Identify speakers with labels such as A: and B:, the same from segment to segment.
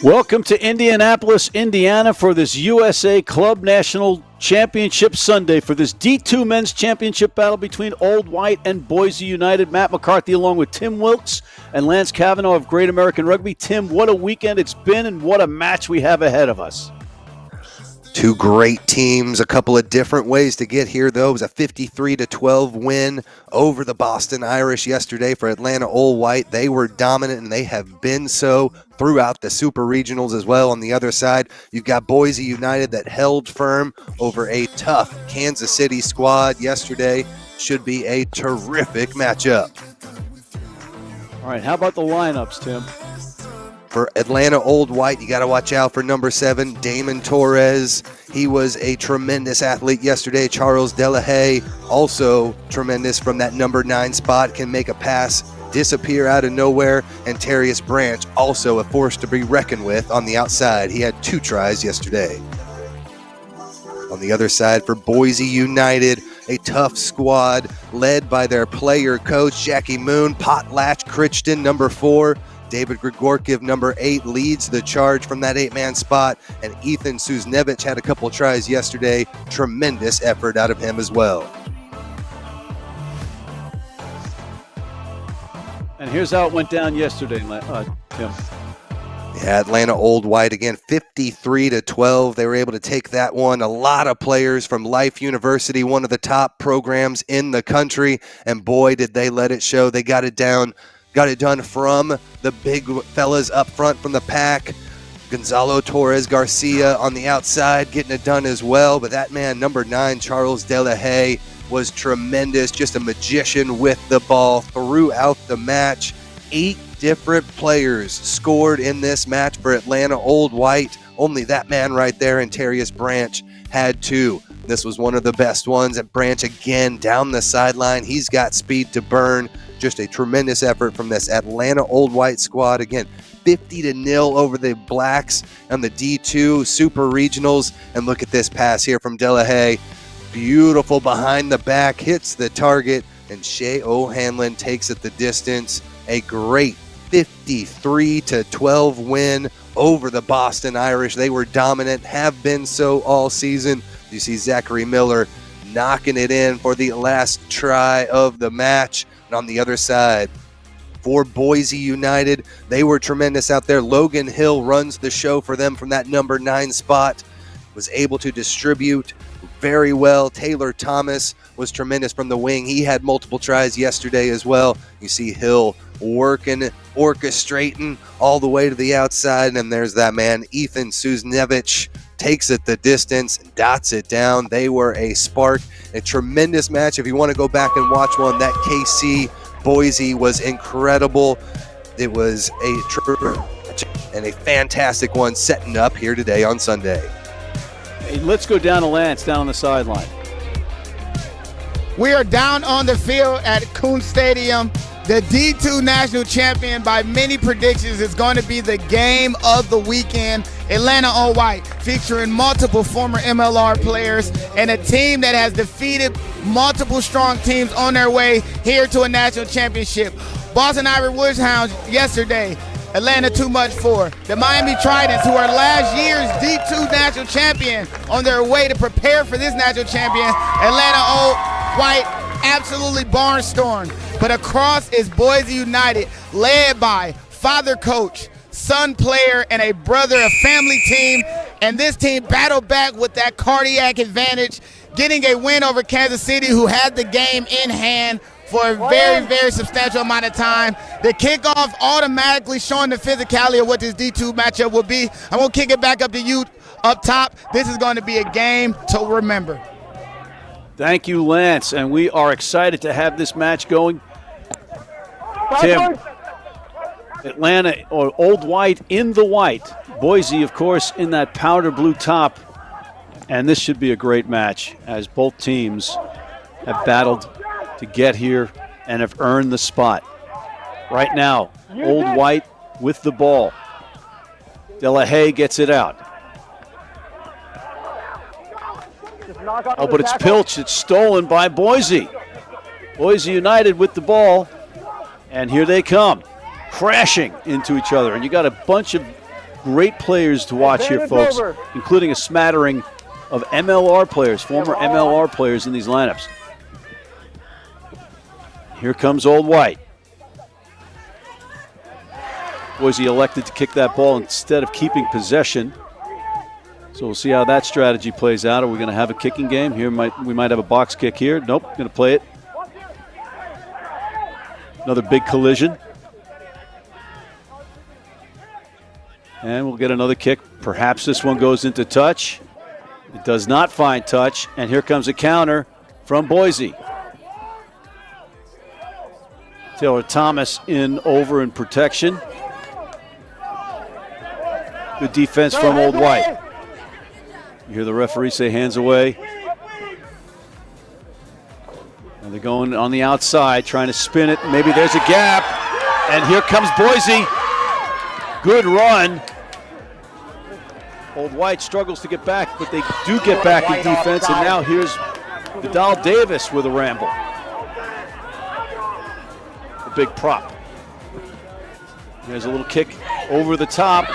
A: Welcome to Indianapolis, Indiana for this USA Club National Championship Sunday for this D2 Men's Championship battle between Old White and Boise United. Matt McCarthy along with Tim Wilkes and Lance Cavanaugh of Great American Rugby. Tim, what a weekend it's been and what a match we have ahead of us.
B: Two great teams, a couple of different ways to get here, though. It was a 53-12 win over the Boston Irish yesterday for Atlanta Old White. They were dominant, and they have been so throughout the Super Regionals as well. On the other side, you've got Boise United that held firm over a tough Kansas City squad yesterday. Should be a terrific matchup.
A: All right, how about the lineups, Tim?
B: For Atlanta Old White, you got to watch out for number 7, Damon Torres. He was a tremendous athlete yesterday. Charles Delahaye, also tremendous from that number 9 spot, can make a pass disappear out of nowhere. And Terrius Branch, also a force to be reckoned with on the outside. He had 2 tries yesterday. On the other side for Boise United, a tough squad led by their player coach, Jackie Moon, Potlatch Crichton, number 4. David Grigorkiv, number 8, leads the charge from that 8-man spot, and Ethan Suznevich had a couple of tries yesterday. Tremendous effort out of him as well.
A: And here's how it went down yesterday, Tim.
B: Yeah, Atlanta Old White again, 53-12. They were able to take that one. A lot of players from Life University, one of the top programs in the country, and boy, did they let it show. They got it done from the big fellas up front from the pack. Gonzalo Torres Garcia on the outside getting it done as well. But that man, number 9, Charles Delahaye, was tremendous. Just a magician with the ball throughout the match. 8 different players scored in this match for Atlanta Old White. Only that man right there, and Terrius Branch, had 2. This was one of the best ones. And Branch again down the sideline. He's got speed to burn. Just a tremendous effort from this Atlanta Old White squad. Again, 50-0 over the Blacks on the D2 Super Regionals. And look at this pass here from Delahaye. Beautiful behind the back, hits the target, and Shea O'Hanlon takes it the distance. A great 53-12 win over the Boston Irish. They were dominant, have been so all season. You see Zachary Miller knocking it in for the last try of the match. And on the other side, for Boise United, they were tremendous out there. Logan Hill runs the show for them from that number 9 spot. Was able to distribute very well. Taylor Thomas was tremendous from the wing. He had multiple tries yesterday as well. You see Hill working, orchestrating all the way to the outside. And there's that man, Ethan Suznevich, takes it the distance and dots it down. They were a spark, a tremendous match. If you want to go back and watch one, that KC Boise was incredible. It was a fantastic one setting up here today on Sunday.
A: Hey, let's go down to Lance, down on the sideline.
C: We are down on the field at Coon Stadium. The D2 national champion, by many predictions, is going to be the game of the weekend. Atlanta Old White, featuring multiple former MLR players and a team that has defeated multiple strong teams on their way here to a national championship. Boston Irish Wolfhounds yesterday, Atlanta too much for. The Miami Tridents, who are last year's D2 national champion, on their way to prepare for this national champion. Atlanta Old White absolutely barnstormed. But across is Boise United, led by father coach, son player, and a brother, a family team. And this team battled back with that cardiac advantage, getting a win over Kansas City, who had the game in hand for a very, very substantial amount of time. The kickoff automatically showing the physicality of what this D2 matchup will be. I'm going to kick it back up to you up top. This is going to be a game to remember.
A: Thank you, Lance, and we are excited to have this match going. Tim, Atlanta, or Old White in the white. Boise, of course, in that powder blue top. And this should be a great match, as both teams have battled to get here and have earned the spot. Right now, Old White with the ball. Delahaye gets it out. Oh, but it's pilched. It's stolen by Boise. Boise United with the ball. And here they come, crashing into each other. And you got a bunch of great players to watch here, folks, including a smattering of MLR players, former MLR players in these lineups. Here comes Old White. Boise elected to kick that ball instead of keeping possession. So we'll see how that strategy plays out. Are we going to have a kicking game? Here we might have a box kick here. Nope, going to play it. Another big collision. And we'll get another kick. Perhaps this one goes into touch. It does not find touch. And here comes a counter from Boise. Taylor Thomas over in protection. Good defense from Old White. You hear the referee say hands away. And they're going on the outside, trying to spin it. Maybe there's a gap. And here comes Boise. Good run. Old White struggles to get back, but they do get back in defense. And now here's Vidal Davis with a ramble. A big prop. There's a little kick over the top.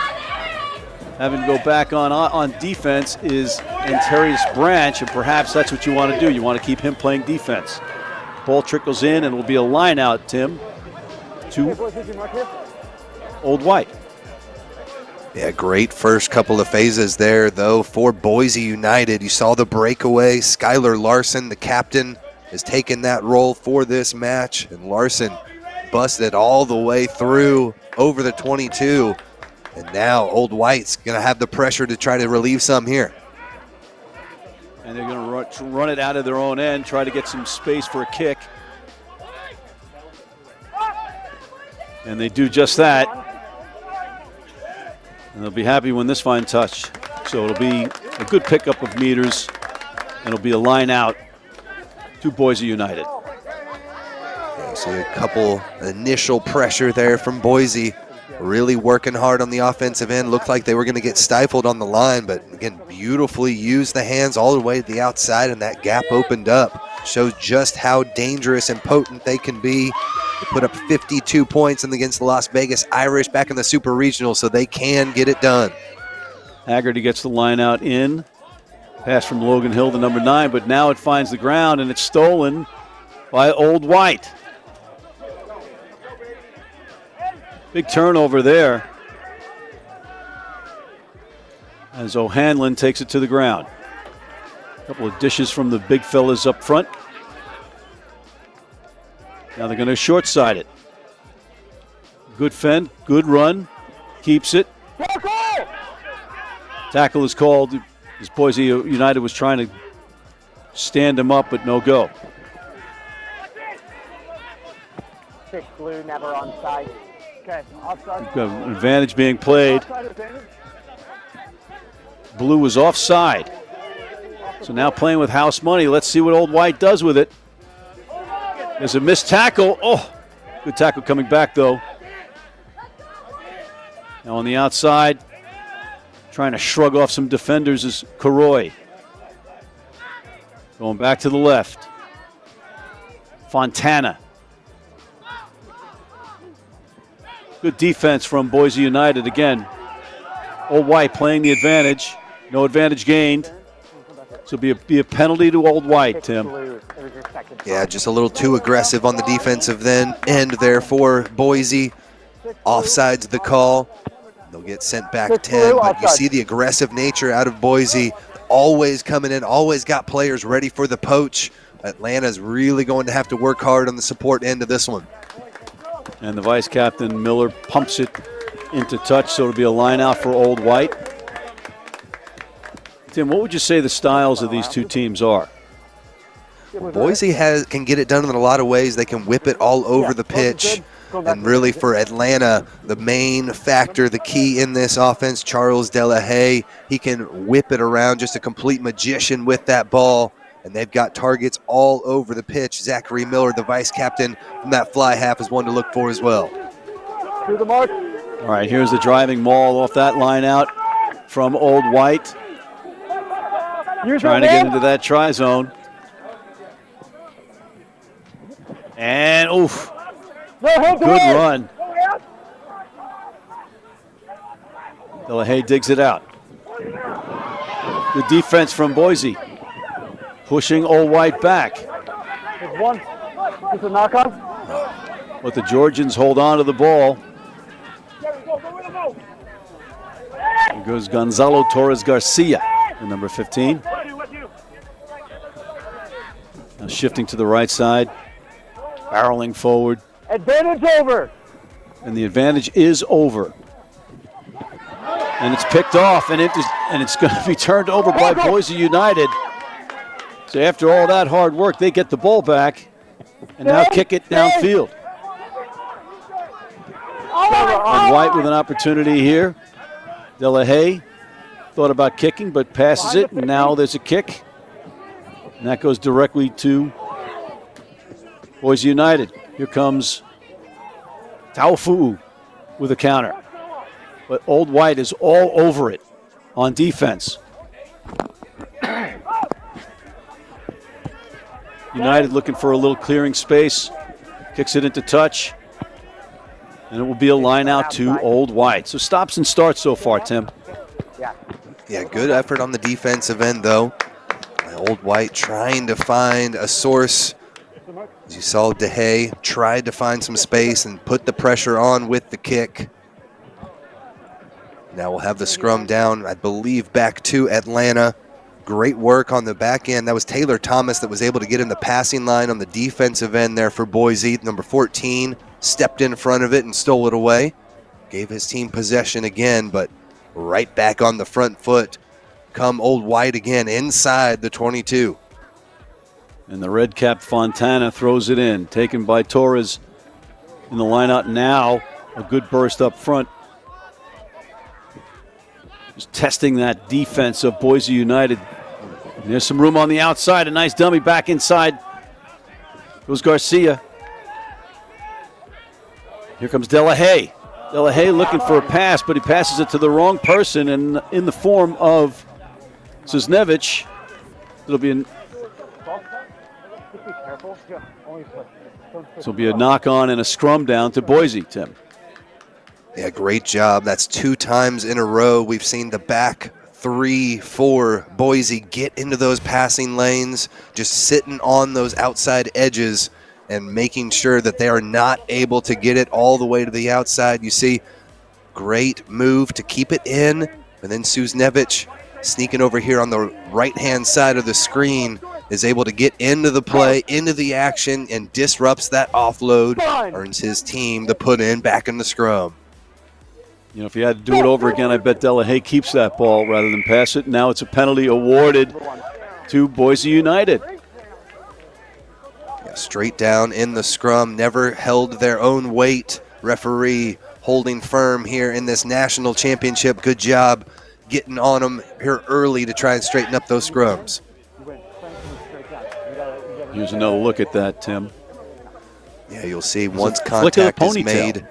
A: Having to go back on defense is Antarius Branch, and perhaps that's what you want to do. You want to keep him playing defense. Ball trickles in, and it will be a line out, Tim, to Old White.
B: Yeah, great first couple of phases there, though, for Boise United. You saw the breakaway. Skylar Larson, the captain, has taken that role for this match, and Larson busted all the way through over the 22. And now Old White's going to have the pressure to try to relieve some here.
A: And they're going to run it out of their own end, try to get some space for a kick. And they do just that. And they'll be happy when this finds touch. So it'll be a good pickup of meters, and it'll be a line out to Boise United.
B: Yeah, see a couple initial pressure there from Boise. Really working hard on the offensive end. Looked like they were going to get stifled on the line, but again, beautifully used the hands all the way to the outside, and that gap opened up. Shows just how dangerous and potent they can be. They put up 52 points against the Las Vegas Irish back in the Super Regional, so they can get it done.
A: Haggerty gets the line out in. Pass from Logan Hill, the number 9, but now it finds the ground, and it's stolen by Old White. Big turnover there as O'Hanlon takes it to the ground. A couple of dishes from the big fellas up front. Now they're going to short side it. Good fend, good run, keeps it. Tackle is called as Boise United was trying to stand him up, but no go.
D: Six blue, never onside. Okay, offside.
A: Got an advantage being played. Blue was offside. So now playing with house money. Let's see what Old White does with it. There's a missed tackle. Oh, good tackle coming back, though. Now on the outside, trying to shrug off some defenders is Karoy. Going back to the left. Fontana. Good defense from Boise United again. Old White playing the advantage. No advantage gained. So be a penalty to Old White, Tim.
B: Yeah, just a little too aggressive on the defensive end there for Boise. Offsides the call. They'll get sent back 10, but you see the aggressive nature out of Boise. Always coming in, always got players ready for the poach. Atlanta's really going to have to work hard on the support end of this one.
A: And the vice captain, Miller, pumps it into touch, so it'll be a line out for Old White. Tim, what would you say the styles of these two teams are?
B: Boise can get it done in a lot of ways. They can whip it all over the pitch. And really for Atlanta, the main factor, the key in this offense, Charles Delahaye, he can whip it around, just a complete magician with that ball. And they've got targets all over the pitch. Zachary Miller, the vice captain from that fly half, is one to look for as well.
D: To the mark.
A: All right, here's the driving maul off that line out from Old White. Trying to get into that try zone. And, oof, good run. Delahaye digs it out. Good defense from Boise. Pushing Old White back.
D: There's one. Just a knock on.
A: But the Georgians hold on to the ball. Here goes Gonzalo Torres Garcia, the number 15. Now shifting to the right side, barreling forward.
D: Advantage over.
A: And the advantage is over. And it's picked off, and it's going to be turned over by Boise United. So after all that hard work, they get the ball back and now kick it downfield. And White with an opportunity here. Delahaye thought about kicking, but passes it, and now there's a kick. And that goes directly to Boise United. Here comes Taufu'u with a counter. But Old White is all over it on defense. United looking for a little clearing space. Kicks it into touch. And it will be a line out to Old White. So stops and starts so far, Tim.
B: Yeah, good effort on the defensive end, though. Old White trying to find a source. As you saw, Delahaye tried to find some space and put the pressure on with the kick. Now we'll have the scrum down, I believe, back to Atlanta. Great work on the back end. That was Taylor Thomas that was able to get in the passing line on the defensive end there for Boise. Number 14 stepped in front of it and stole it away. Gave his team possession again, but right back on the front foot. Come Old White again inside the 22.
A: And the red cap Fontana throws it in. Taken by Torres in the lineout now. A good burst up front. Just testing that defense of Boise United. And there's some room on the outside. A nice dummy back inside. Goes Garcia. Here comes Delahaye. Delahaye looking for a pass, but he passes it to the wrong person, and in the form of Cisnevich. It'll be a knock on and a scrum down to Boise, Tim.
B: Yeah, great job. That's 2 times in a row we've seen the back 3 for Boise get into those passing lanes, just sitting on those outside edges and making sure that they are not able to get it all the way to the outside. You see, great move to keep it in, and then Cisnevich sneaking over here on the right-hand side of the screen is able to get into the play, into the action, and disrupts that offload, earns his team the put in back in the scrum.
A: You know, if he had to do it over again, I bet Delahaye keeps that ball rather than pass it. Now it's a penalty awarded to Boise United.
B: Yeah, straight down in the scrum, never held their own weight. Referee holding firm here in this national championship. Good job getting on them here early to try and straighten up those scrums.
A: Here's another look at that, Tim.
B: Yeah, you'll see once contact is made.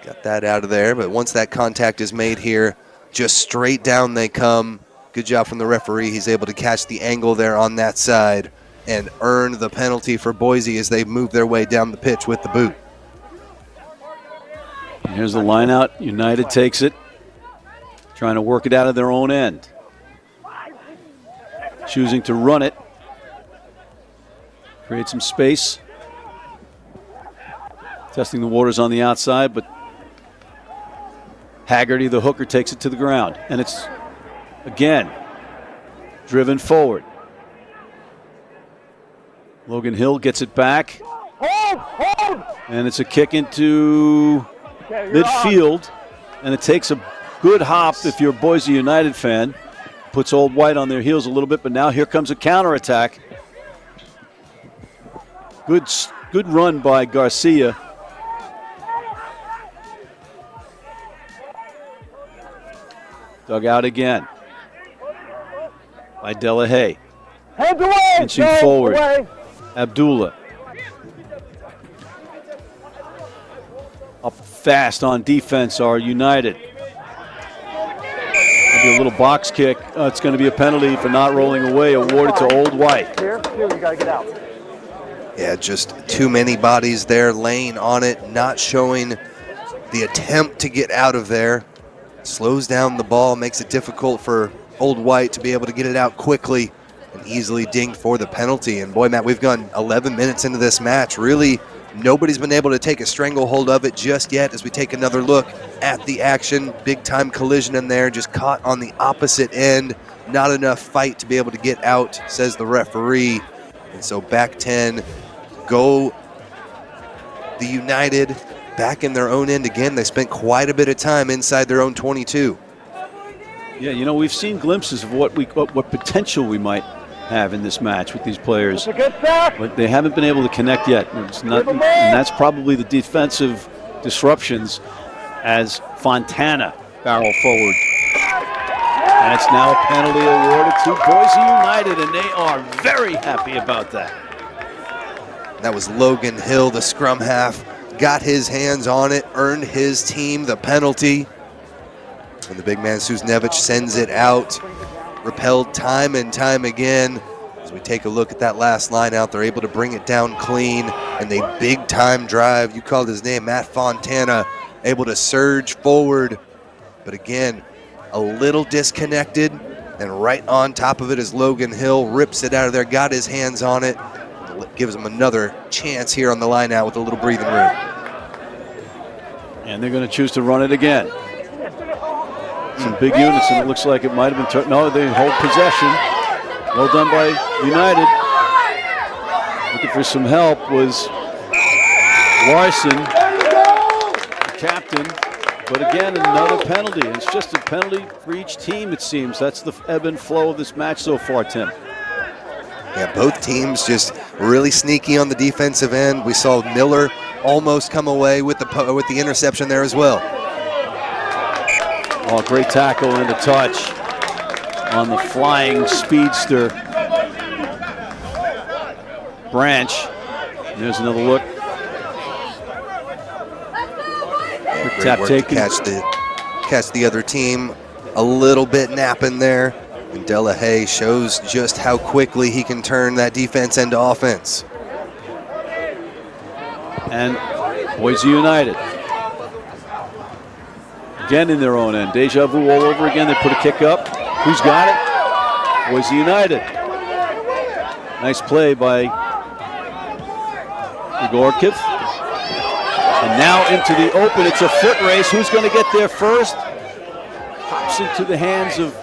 B: Got that out of there, but once that contact is made here, just straight down they come. Good job from the referee. He's able to catch the angle there on that side and earn the penalty for Boise as they move their way down the pitch with the boot.
A: And here's the line out. United takes it, trying to work it out of their own end. Choosing to run it. Create some space. Testing the waters on the outside, but Haggerty, the hooker, takes it to the ground. And it's, again, driven forward. Logan Hill gets it back. And it's a kick into midfield. And it takes a good hop if you're a Boise United fan. Puts Old White on their heels a little bit, but now here comes a counterattack. Good run by Garcia. Dug out again by Delahaye.
D: Hands away!
A: Inching forward.
D: Away.
A: Abdullah. Up fast on defense are United. Maybe a little box kick. It's going to be a penalty for not rolling away, awarded to Old White.
D: Here, you got to get out.
B: Yeah, just too many bodies there laying on it, not showing the attempt to get out of there. slows down the ball, makes it difficult for Old White to be able to get it out quickly and easily dinged for the penalty. And boy, Matt, we've gone 11 minutes into this match. Really, nobody's been able to take a stranglehold of it just yet as we take another look at the action. Big time collision in there, just caught on the opposite end. Not enough fight to be able to get out, says the referee. And so back 10 go the United back in their own end again. They spent quite a bit of time inside their own 22.
A: Yeah, you know, we've seen glimpses of what potential we might have in this match with these players, but they haven't been able to connect yet. It's not, and that's probably the defensive disruptions as Fontana barrel forward. And it's now a penalty awarded to Boise United, and they are very happy about that.
B: That was Logan Hill, the scrum half, got his hands on it, earned his team the penalty. And the big man Susnevich sends it out, repelled time and time again. As we take a look at that last line out, they're able to bring it down clean, and a big time drive. You called his name, Matt Fontana, able to surge forward. But again, a little disconnected, and right on top of it is Logan Hill, rips it out of there, got his hands on it, gives him another chance here on the line out with a little breathing room.
A: And they're going to choose to run it again. Some big units, and it looks like it might have been no, they hold possession. Well done by United. Looking for some help was Larson, the captain. But again, another penalty. It's just a penalty for each team, it seems. That's the ebb and flow of this match so far, Tim.
B: Yeah, both teams just really sneaky on the defensive end. We saw Miller almost come away with the interception there as well.
A: Oh, great tackle and a touch on the flying speedster. Branch. There's another look.
B: Great work to catch the other team a little bit napping there. And Delahaye shows just how quickly he can turn that defense into offense.
A: And Boise United. Again in their own end. Deja vu all over again. They put a kick up. Who's got it? Boise United. Nice play by Gorkiv. And now into the open. It's a foot race. Who's going to get there first? Pops into the hands of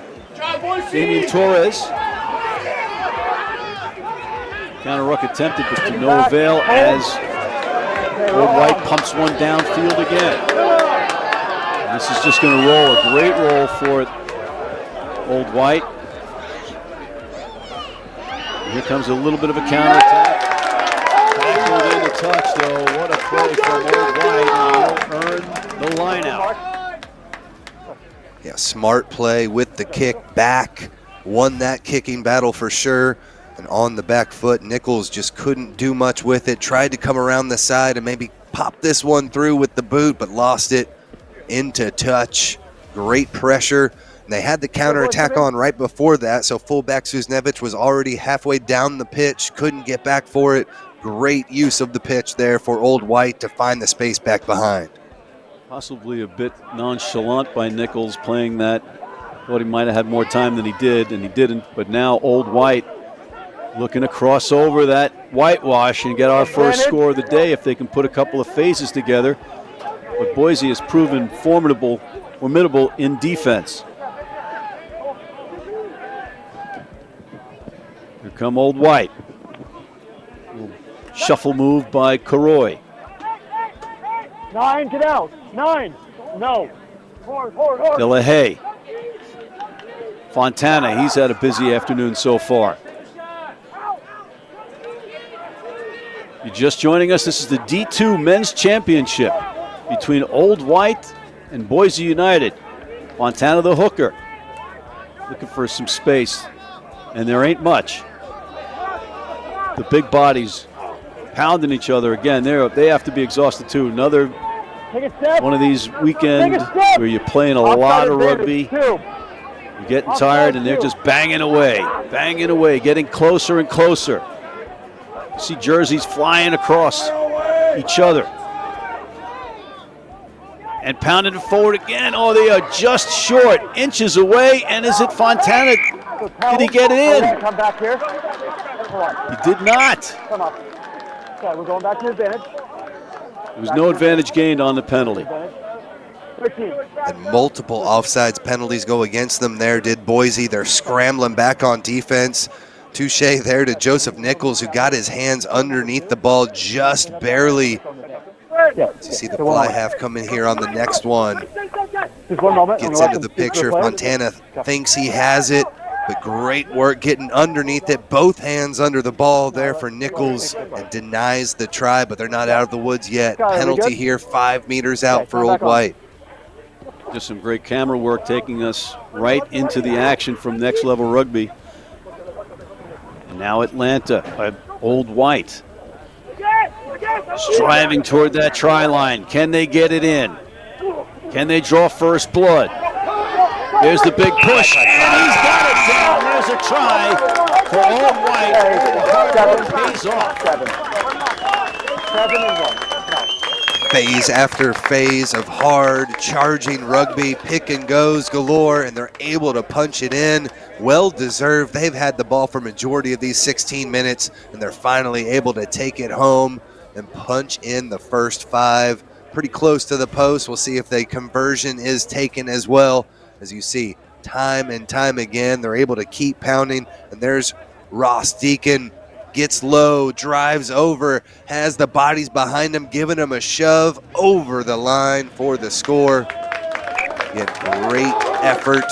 A: Damian Torres. Counter ruck attempted, but to no avail as Old White pumps one downfield again. And this is just going to roll, a great roll for Old White. And here comes a little bit of a counterattack. Tackled in the touch, though. What a play from Old White. And he'll earn the line out.
B: Yeah, smart play with the kick back. Won that kicking battle for sure. And on the back foot, Nichols just couldn't do much with it. Tried to come around the side and maybe pop this one through with the boot, but lost it into touch. Great pressure. And they had the counterattack on right before that, so fullback Susnevich was already halfway down the pitch, couldn't get back for it. Great use of the pitch there for Old White to find the space back behind.
A: Possibly a bit nonchalant by Nichols playing that. Thought he might have had more time than he did, and he didn't. But now Old White looking to cross over that whitewash and get our first score of the day if they can put a couple of phases together. But Boise has proven formidable in defense. Here come Old White. Shuffle move by Karoy.
D: 9, get out. 9. No. Forward.
A: Delahaye. Fontana, he's had a busy afternoon so far. You're just joining us. This is the D2 Men's Championship between Old White and Boise United. Fontana the hooker. Looking for some space, and there ain't much. The big bodies pounding each other again. They have to be exhausted too. Another one of these weekends where you're playing a lot of rugby. You're getting tired, and they're just banging away, getting closer and closer. You see jerseys flying across each other. And pounded it forward again. Oh, they are just short, inches away. And is it Fontana? Did he get it in?
D: Come back here.
A: He did not.
D: Come on. Okay, we're going back to advantage.
A: There was no advantage gained on the penalty.
D: 13.
B: And multiple offsides penalties go against them there, did Boise. They're scrambling back on defense. Touche there to Joseph Nichols, who got his hands underneath the ball just barely. You see the fly half coming here on the next one.
D: Just 1 moment.
B: Gets into the picture. Fontana thinks he has it, but great work getting underneath it. Both hands under the ball there for Nichols, and denies the try, but they're not out of the woods yet. Penalty here, 5 meters out for Old White.
A: Just some great camera work taking us right into the action from Next Level Rugby. And now Atlanta, Old White, striving toward that try line. Can they get it in? Can they draw first blood? There's the big push, and he's got it down. There's a try for Old White. The hard work pays off.
D: 7 and 1.
B: Phase after phase of hard charging rugby, pick and goes galore, and they're able to punch it in. Well deserved. They've had the ball for majority of these 16 minutes, and they're finally able to take it home and punch in the first 5. Pretty close to the post. We'll see if the conversion is taken as well. As you see, time and time again, they're able to keep pounding. And there's Ross Deacon. Gets low, drives over, has the bodies behind him, giving him a shove over the line for the score. He had great effort,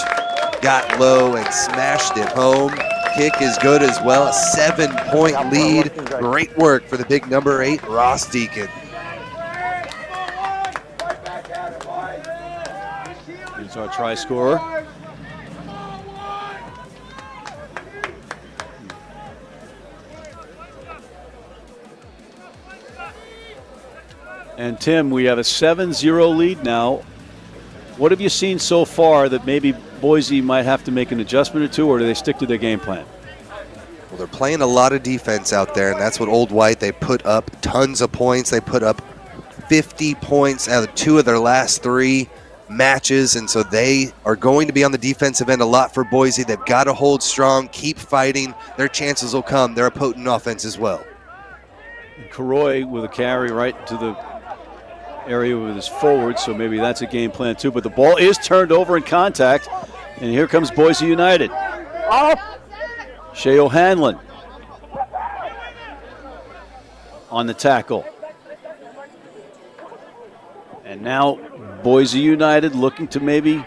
B: got low and smashed it home. Kick is good as well, a 7-point lead. Great work for the big number 8, Ross Deacon.
A: Here's our try scorer. And Tim, we have a 7-0 lead now. What have you seen so far that maybe Boise might have to make an adjustment or two, or do they stick to their game plan?
B: Well, they're playing a lot of defense out there, and that's what Old White, they put up tons of points. They put up 50 points out of 2 of their last 3 matches, and so they are going to be on the defensive end a lot for Boise. They've got to hold strong, keep fighting. Their chances will come. They're a potent offense as well.
A: Karoy with a carry right to the area with his forward, so maybe that's a game plan too. But the ball is turned over in contact, and here comes Boise United. Shea O'Hanlon on the tackle. And now Boise United looking to maybe,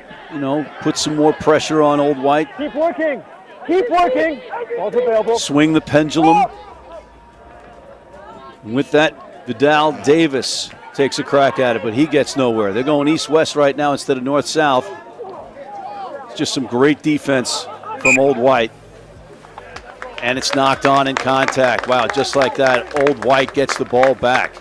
A: put some more pressure on Old White.
D: Keep working. Keep working. Ball's available.
A: Swing the pendulum. And with that, Vidal Davis takes a crack at it, but he gets nowhere. They're going east-west right now instead of north-south. It's just some great defense from Old White. And it's knocked on in contact. Wow, just like that, Old White gets the ball back.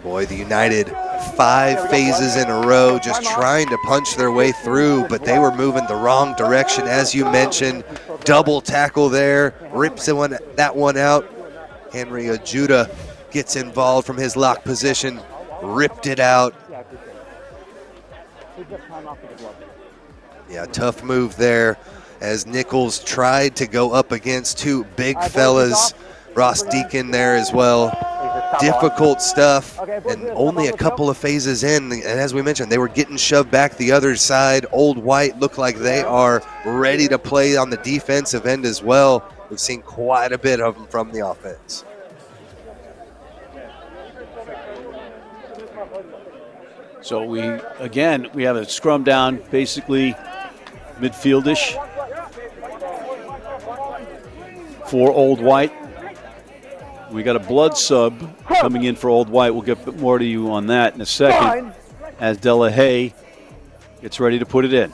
B: Boy, the United 5 phases in a row just trying to punch their way through, but they were moving the wrong direction, as you mentioned. Double tackle there, rips that one out. Henry Ajuda gets involved from his lock position, ripped it out. Yeah, tough move there as Nichols tried to go up against 2 big fellas. Ross Deacon there as well. Difficult stuff, and only a couple of phases in, and as we mentioned, they were getting shoved back the other side. Old White look like they are ready to play on the defensive end as well. We've seen quite a bit of them from the offense.
A: So we have a scrum down, basically midfieldish for Old White. We got a blood sub coming in for Old White. We'll get more to you on that in a second as Delahaye gets ready to put it in.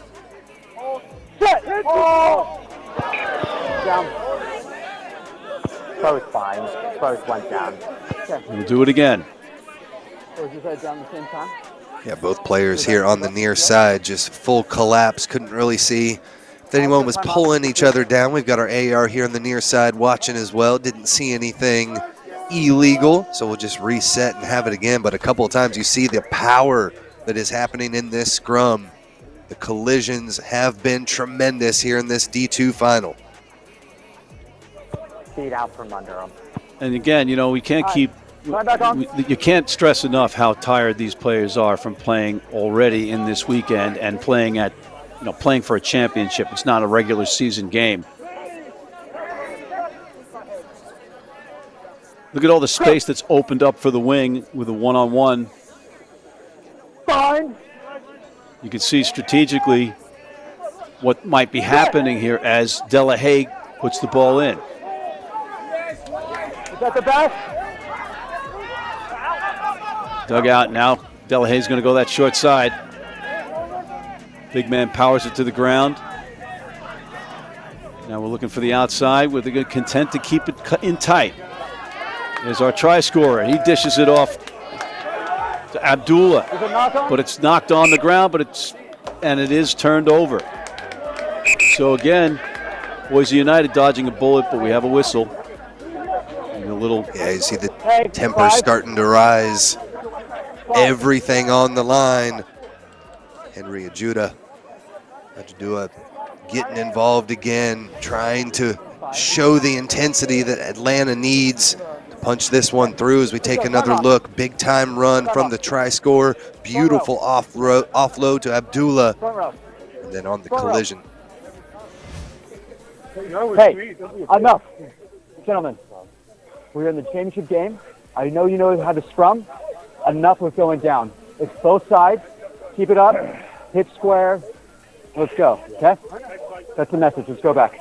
D: Down. Both fine. Both went down.
A: We'll do it again.
D: Was you guys down at the same time?
B: Yeah, both players here on the near side, just full collapse. Couldn't really see if anyone was pulling each other down. We've got our AR here on the near side watching as well. Didn't see anything illegal, so we'll just reset and have it again. But a couple of times you see the power that is happening in this scrum. The collisions have been tremendous here in this D2 final.
D: Feet out from under them.
A: And again, you know, we can't keep. You can't stress enough how tired these players are from playing already in this weekend and playing at, you know, playing for a championship. It's not a regular season game. Look at all the space that's opened up for the wing with a one-on-one.
D: Fine.
A: You can see strategically what might be happening here as Delahaye puts the ball in.
D: Is that the best?
A: Dugout now. Delahaye's going to go that short side. Big man powers it to the ground. Now we're looking for the outside where they're going to content to keep it in tight. There's our try scorer. He dishes it off to Abdullah, but it's knocked on the ground, it is turned over. So again, Boise United dodging a bullet, but we have a whistle. And a little.
B: Yeah, you see the temper starting to rise. Everything on the line. Henry Ajuda getting involved again, trying to show the intensity that Atlanta needs. Punch this one through as we take another look. Big time run from the try scorer. Beautiful offload to Abdullah. And then on the collision.
D: Hey, enough. Gentlemen, we're in the championship game. I know you know how to scrum. Enough with going down. It's both sides. Keep it up. Hit square. Let's go, okay? That's the message. Let's go back.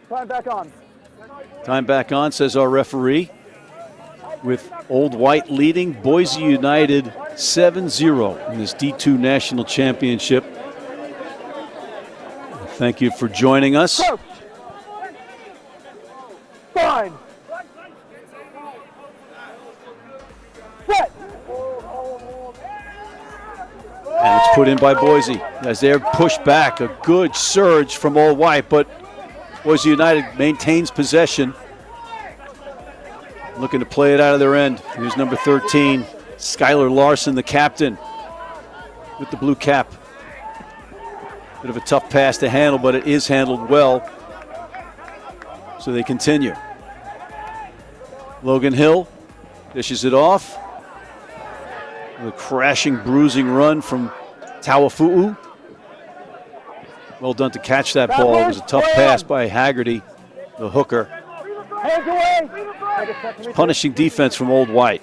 D: Time back on.
A: Time back on, says our referee, with Old White leading Boise United 7-0 in this D2 National Championship. Thank you for joining us.
D: Fine. Set.
A: And it's put in by Boise as they're pushed back. A good surge from Old White, but Boise United maintains possession. Looking to play it out of their end. Here's number 13, Skylar Larson, the captain, with the blue cap. Bit of a tough pass to handle, but it is handled well. So they continue. Logan Hill dishes it off. The crashing, bruising run from Tawafu'u. Well done to catch that ball. It was a tough pass by Haggerty, the hooker.
D: Hands away.
A: Punishing defense from Old White.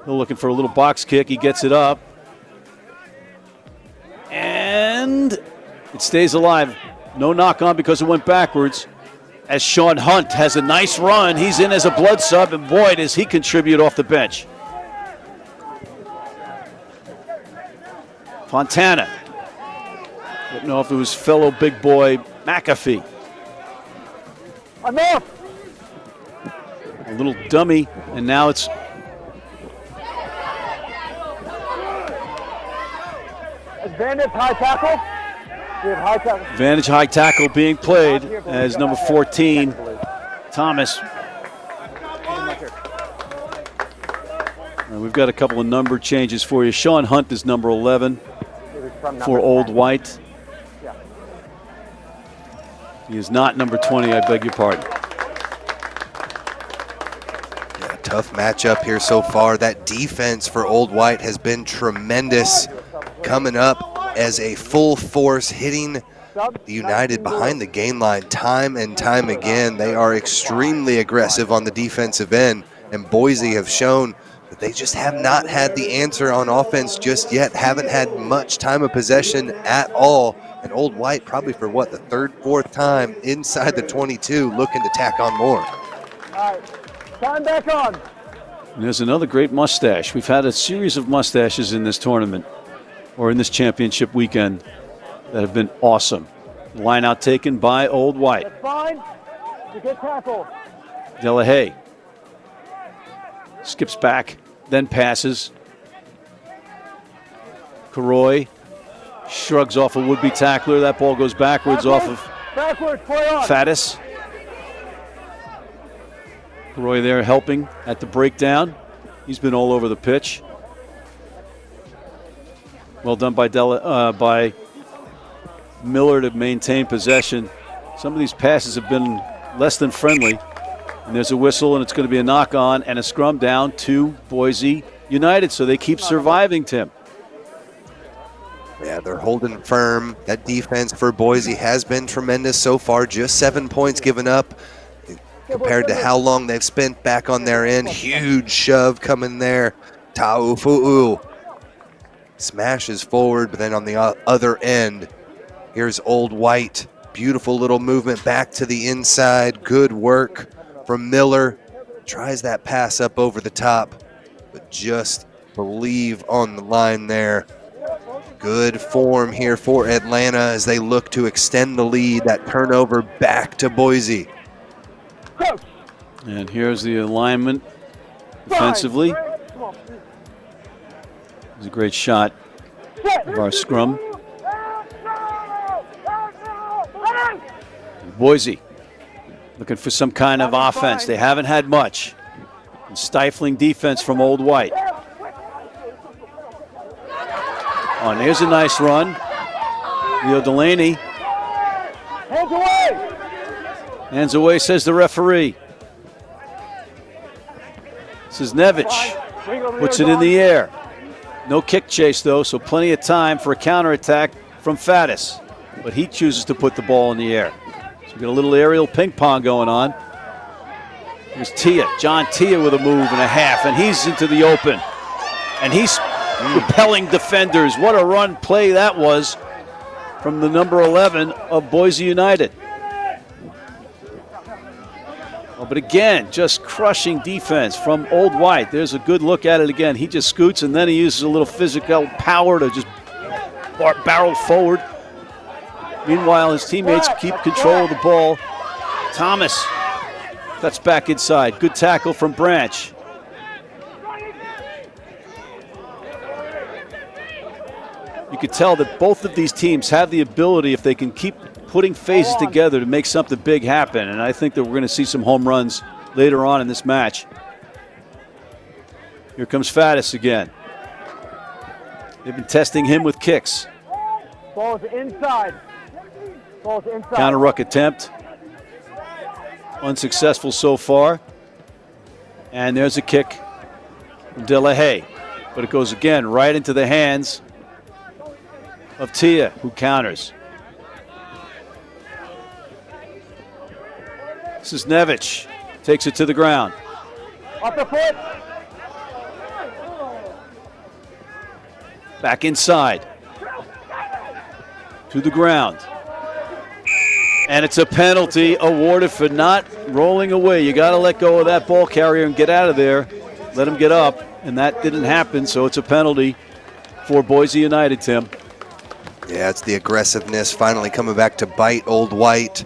A: They're looking for a little box kick. He gets it up. And it stays alive. No knock on because it went backwards. As Sean Hunt has a nice run. He's in as a blood sub, and boy, does he contribute off the bench. Fontana. Don't know if it was fellow big boy McAfee.
D: Enough.
A: A little dummy, and now it's
D: Advantage high tackle. We have high tackle.
A: advantage high tackle being played as number 14, Thomas. We've got a couple of number changes for you. Sean Hunt is number 11 for Old White. He is not number 20, I beg your pardon.
B: Yeah, tough matchup here so far. That defense for Old White has been tremendous. Coming up as a full force, hitting the United behind the gain line time and time again. They are extremely aggressive on the defensive end, and Boise have shown that they just have not had the answer on offense just yet. Haven't had much time of possession at all. And Old White probably for what, the third, fourth time inside the 22 looking to tack on more.
D: All right, time back on.
A: And there's another great mustache. We've had a series of mustaches in this tournament, or in this championship weekend, that have been awesome. Line out taken by Old White.
D: That's fine. You get tackle.
A: Delahaye skips back, then passes. Karoy shrugs off a would-be tackler. That ball goes backwards off of Faddis. Karoy there helping at the breakdown. He's been all over the pitch. Well done by Miller to maintain possession. Some of these passes have been less than friendly. And there's a whistle, and it's going to be a knock-on and a scrum down to Boise United. So they keep surviving, Tim.
B: Yeah, they're holding firm. That defense for Boise has been tremendous so far. Just 7 points given up compared to how long they've spent back on their end. Huge shove coming there. Taufu'u smashes forward, but then on the other end, here's Old White. Beautiful little movement back to the inside. Good work from Miller. Tries that pass up over the top, but just believe on the line there. Good form here for Atlanta as they look to extend the lead. That turnover back to Boise.
A: And here's the alignment defensively. It's a great shot of our scrum. Boise looking for some kind of offense. They haven't had much. And stifling defense from Old White. Oh, and here's a nice run. Leo Delaney.
D: Hands away!
A: Hands away, says the referee. This is Nevich. Puts it in the air. No kick chase, though, so plenty of time for a counterattack from Faddis. But he chooses to put the ball in the air. So we got a little aerial ping pong going on. Here's Tia, John Tia with a move and a half, and he's into the open. And he's repelling defenders. What a run play that was from the number 11 of Boise United. Oh, but again, just crushing defense from Old White. There's a good look at it again. He just scoots, and then he uses a little physical power to just barrel forward. Meanwhile, his teammates keep control of the ball. Thomas cuts back inside. Good tackle from Branch. You could tell that both of these teams have the ability, if they can keep putting phases together, to make something big happen. And I think that we're going to see some home runs later on in this match. Here comes Faddis again. They've been testing him with kicks.
D: Ball's inside. Ball's inside.
A: Counter ruck attempt. Unsuccessful so far. And there's a kick from De La Haye. But it goes again right into the hands of Tia, who counters. This is Nevich. Takes it to the ground.
D: Off the foot.
A: Back inside. To the ground. And it's a penalty awarded for not rolling away. You got to let go of that ball carrier and get out of there. Let him get up. And that didn't happen, so it's a penalty for Boise United, Tim.
B: Yeah, it's the aggressiveness finally coming back to bite Old White,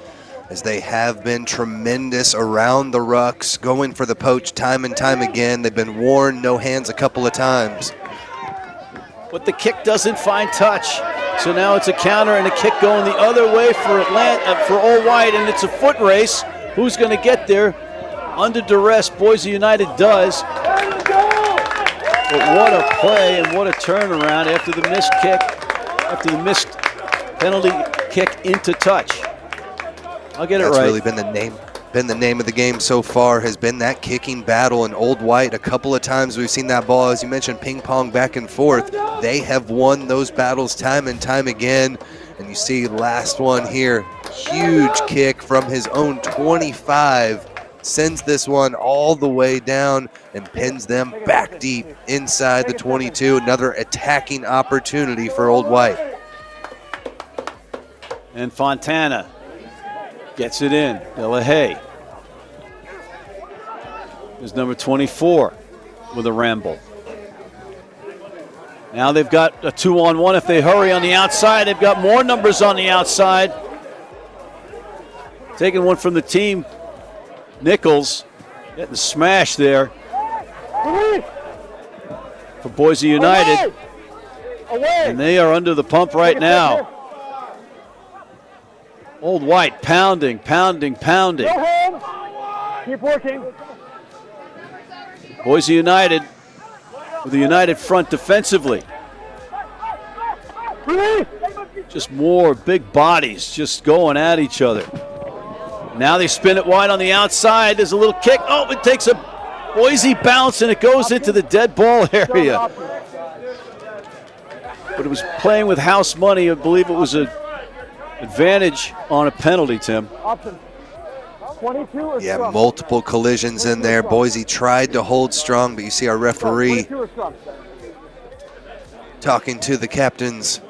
B: as they have been tremendous around the rucks, going for the poach time and time again. They've been warned, no hands a couple of times.
A: But the kick doesn't find touch. So now it's a counter and a kick going the other way for Old White, and it's a foot race. Who's going to get there? Under duress, Boise United does. But what a play and what a turnaround after the missed kick, after the missed penalty kick into touch. I'll get it right.
B: That's really been the name of the game so far, has been that kicking battle. And Old White, a couple of times we've seen that ball, as you mentioned, ping pong back and forth. They have won those battles time and time again. And you see last one here, huge kick from his own 25, sends this one all the way down and pins them back deep inside the 22. Another attacking opportunity for Old White.
A: And Fontana gets it in. De La Haye is number 24 with a ramble. Now they've got a 2-on-1. If they hurry on the outside, they've got more numbers on the outside. Taking one from the team. Nichols getting the smash there. for Boise United.
D: Away.
A: And they are under the pump right now. Old White pounding.
D: Go home. Keep working.
A: Boise United with a united front defensively.
D: Release.
A: Just more big bodies just going at each other. Now they spin it wide on the outside. There's a little kick. Oh, it takes a Boise bounce and it goes into the dead ball area. But it was playing with house money. I believe it was an advantage on a penalty, Tim.
D: Option. 22 or
B: Yeah,
D: scrum?
B: multiple collisions in there. Boise tried to hold strong, but you see our referee
D: 22 or scrum?
B: talking to the captains,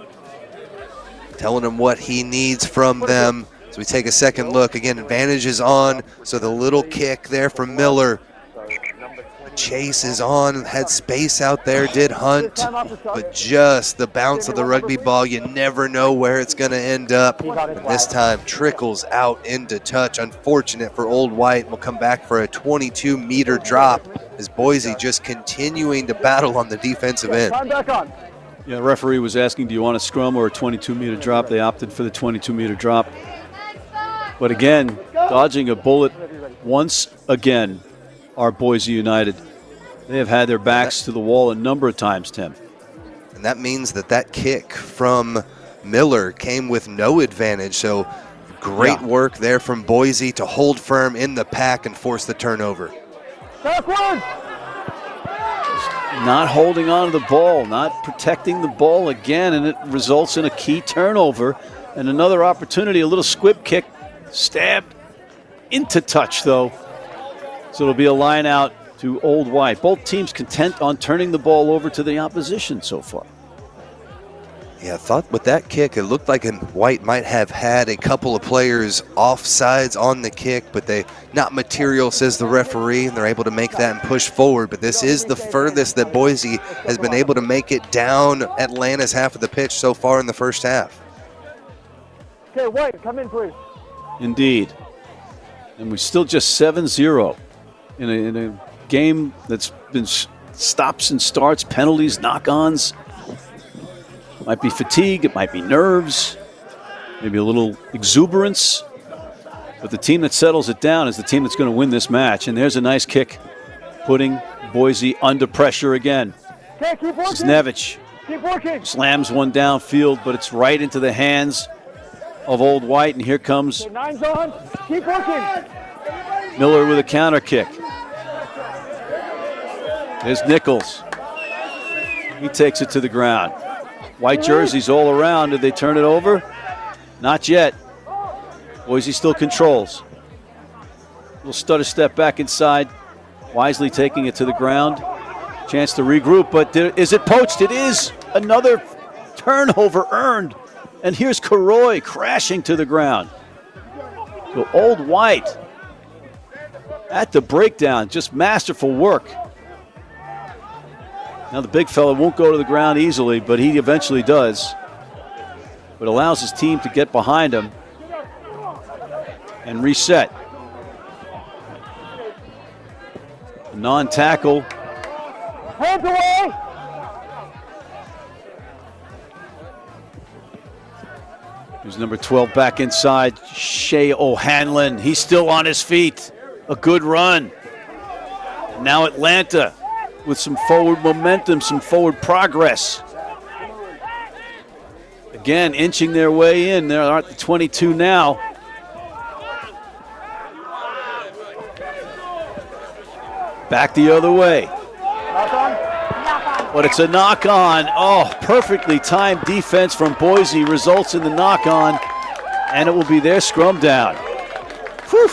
B: telling them what he needs from them. So we take a second look. Again, advantage is on. So the little kick there from Miller. The chase is on. Had space out there, did Hunt. But just the bounce of the rugby ball, you never know where it's going to end up. And this time trickles out into touch. Unfortunate for Old White. We'll come back for a 22-meter drop as Boise just continuing to battle on the defensive end.
D: Time back on.
A: Yeah, the referee was asking, do you want a scrum or a 22-meter drop? They opted for the 22-meter drop. But again, dodging a bullet once again are Boise United. They have had their backs to the wall a number of times, Tim.
B: And that means that kick from Miller came with no advantage. So great work there from Boise to hold firm in the pack and force the turnover.
D: Backward.
A: Not holding on to the ball, not protecting the ball again, and it results in a key turnover and another opportunity, a little squib kick, stabbed into touch though. So it'll be a line out to Old White. Both teams content on turning the ball over to the opposition so far.
B: Yeah, I thought with that kick, it looked like White might have had a couple of players offsides on the kick, but they not material, says the referee, and they're able to make that and push forward. But this is the furthest that Boise has been able to make it down Atlanta's half of the pitch so far in the first half.
D: Okay, White, come in, please.
A: Indeed. And we're still just 7-0 in a game that's been stops and starts, penalties, knock-ons. Might be fatigue, it might be nerves, maybe a little exuberance. But the team that settles it down is the team that's going to win this match. And there's a nice kick, putting Boise under pressure again.
D: Okay, keep working.
A: Znevich
D: Keep working.
A: slams one downfield, but it's right into the hands of Old White. And here comes
D: Okay, 9's on. Keep working.
A: Miller with a counter kick. There's Nichols. He takes it to the ground. White jerseys all around. Did they turn it over? Not yet. Boise still controls. Little stutter step back inside. Wisely taking it to the ground. Chance to regroup, but is it poached? It is. Another turnover earned. And here's Karoy crashing to the ground. So Old White at the breakdown. Just masterful work. Now the big fella won't go to the ground easily, but he eventually does. But allows his team to get behind him and reset. A non-tackle.
D: Hands away.
A: Here's number 12 back inside, Shea O'Hanlon. He's still on his feet. A good run. Now Atlanta with some forward momentum, some forward progress. Again, inching their way in. They're at the 22 now. Back the other way. But it's a knock-on. Oh, perfectly timed defense from Boise results in the knock-on, and it will be their scrum down. Whew.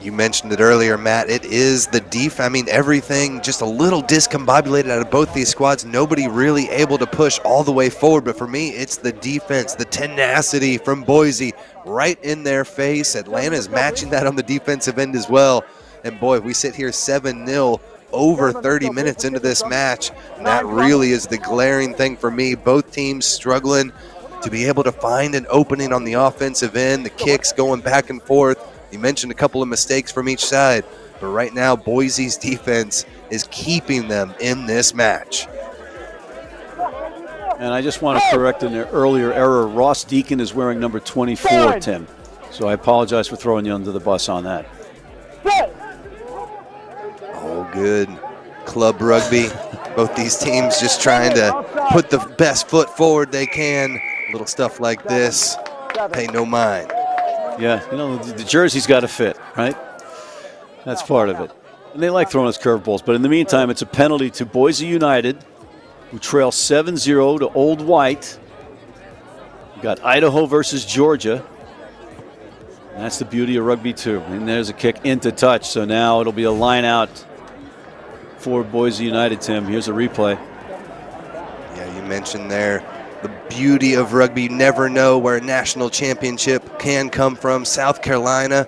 B: You mentioned it earlier, Matt. It is the I mean, everything just a little discombobulated out of both these squads. Nobody really able to push all the way forward. But for me, it's the defense, the tenacity from Boise right in their face. Atlanta's matching that on the defensive end as well. And boy, we sit here 7-0 over 30 minutes into this match. And that really is the glaring thing for me. Both teams struggling to be able to find an opening on the offensive end. The kicks going back and forth. You mentioned a couple of mistakes from each side. But right now, Boise's defense is keeping them in this match.
A: And I just want to correct an earlier error. Ross Deacon is wearing number 24, Tim. So I apologize for throwing you under the bus on that.
B: Oh, good. Club rugby. Both these teams just trying to put the best foot forward they can. Little stuff like this, pay no mind.
A: Yeah, you know, the jersey's got to fit, right? That's part of it. And they like throwing us curveballs. But in the meantime, it's a penalty to Boise United, who trail 7-0 to Old White. We got Idaho versus Georgia. And that's the beauty of rugby, too. And there's a kick into touch. So now it'll be a line out for Boise United, Tim. Here's a replay.
B: Yeah, you mentioned there the beauty of rugby. You never know where a national championship can come from. South Carolina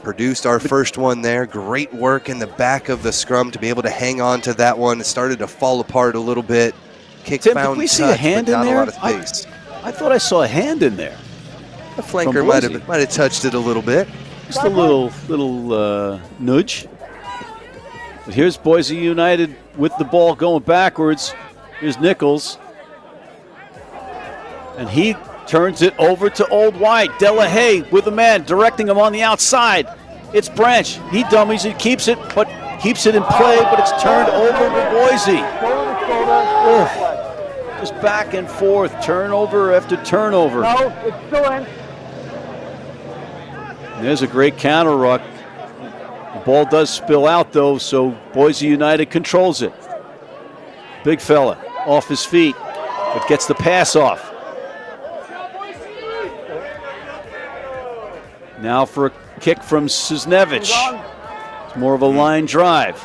B: produced our first one there. Great work in the back of the scrum to be able to hang on to that one. It started to fall apart a little bit. Kick
A: Tim,
B: found
A: did we
B: touch,
A: see a hand
B: but
A: in
B: not
A: there?
B: a lot of space.
A: I thought I saw a hand in there.
B: The flanker might have touched it a little bit.
A: Just a little nudge. But here's Boise United with the ball going backwards. Here's Nichols. And he turns it over to Old White. Delahaye with a man, directing him on the outside. It's Branch. He dummies it, keeps it, but keeps it in play, but it's turned over to Boise. Oh, just back and forth, turnover after turnover.
D: No, it's still in.
A: And there's a great counter ruck. The ball does spill out, though, so Boise United controls it. Big fella, off his feet, but gets the pass off. Now for a kick from Cisnevich. It's more of a line drive.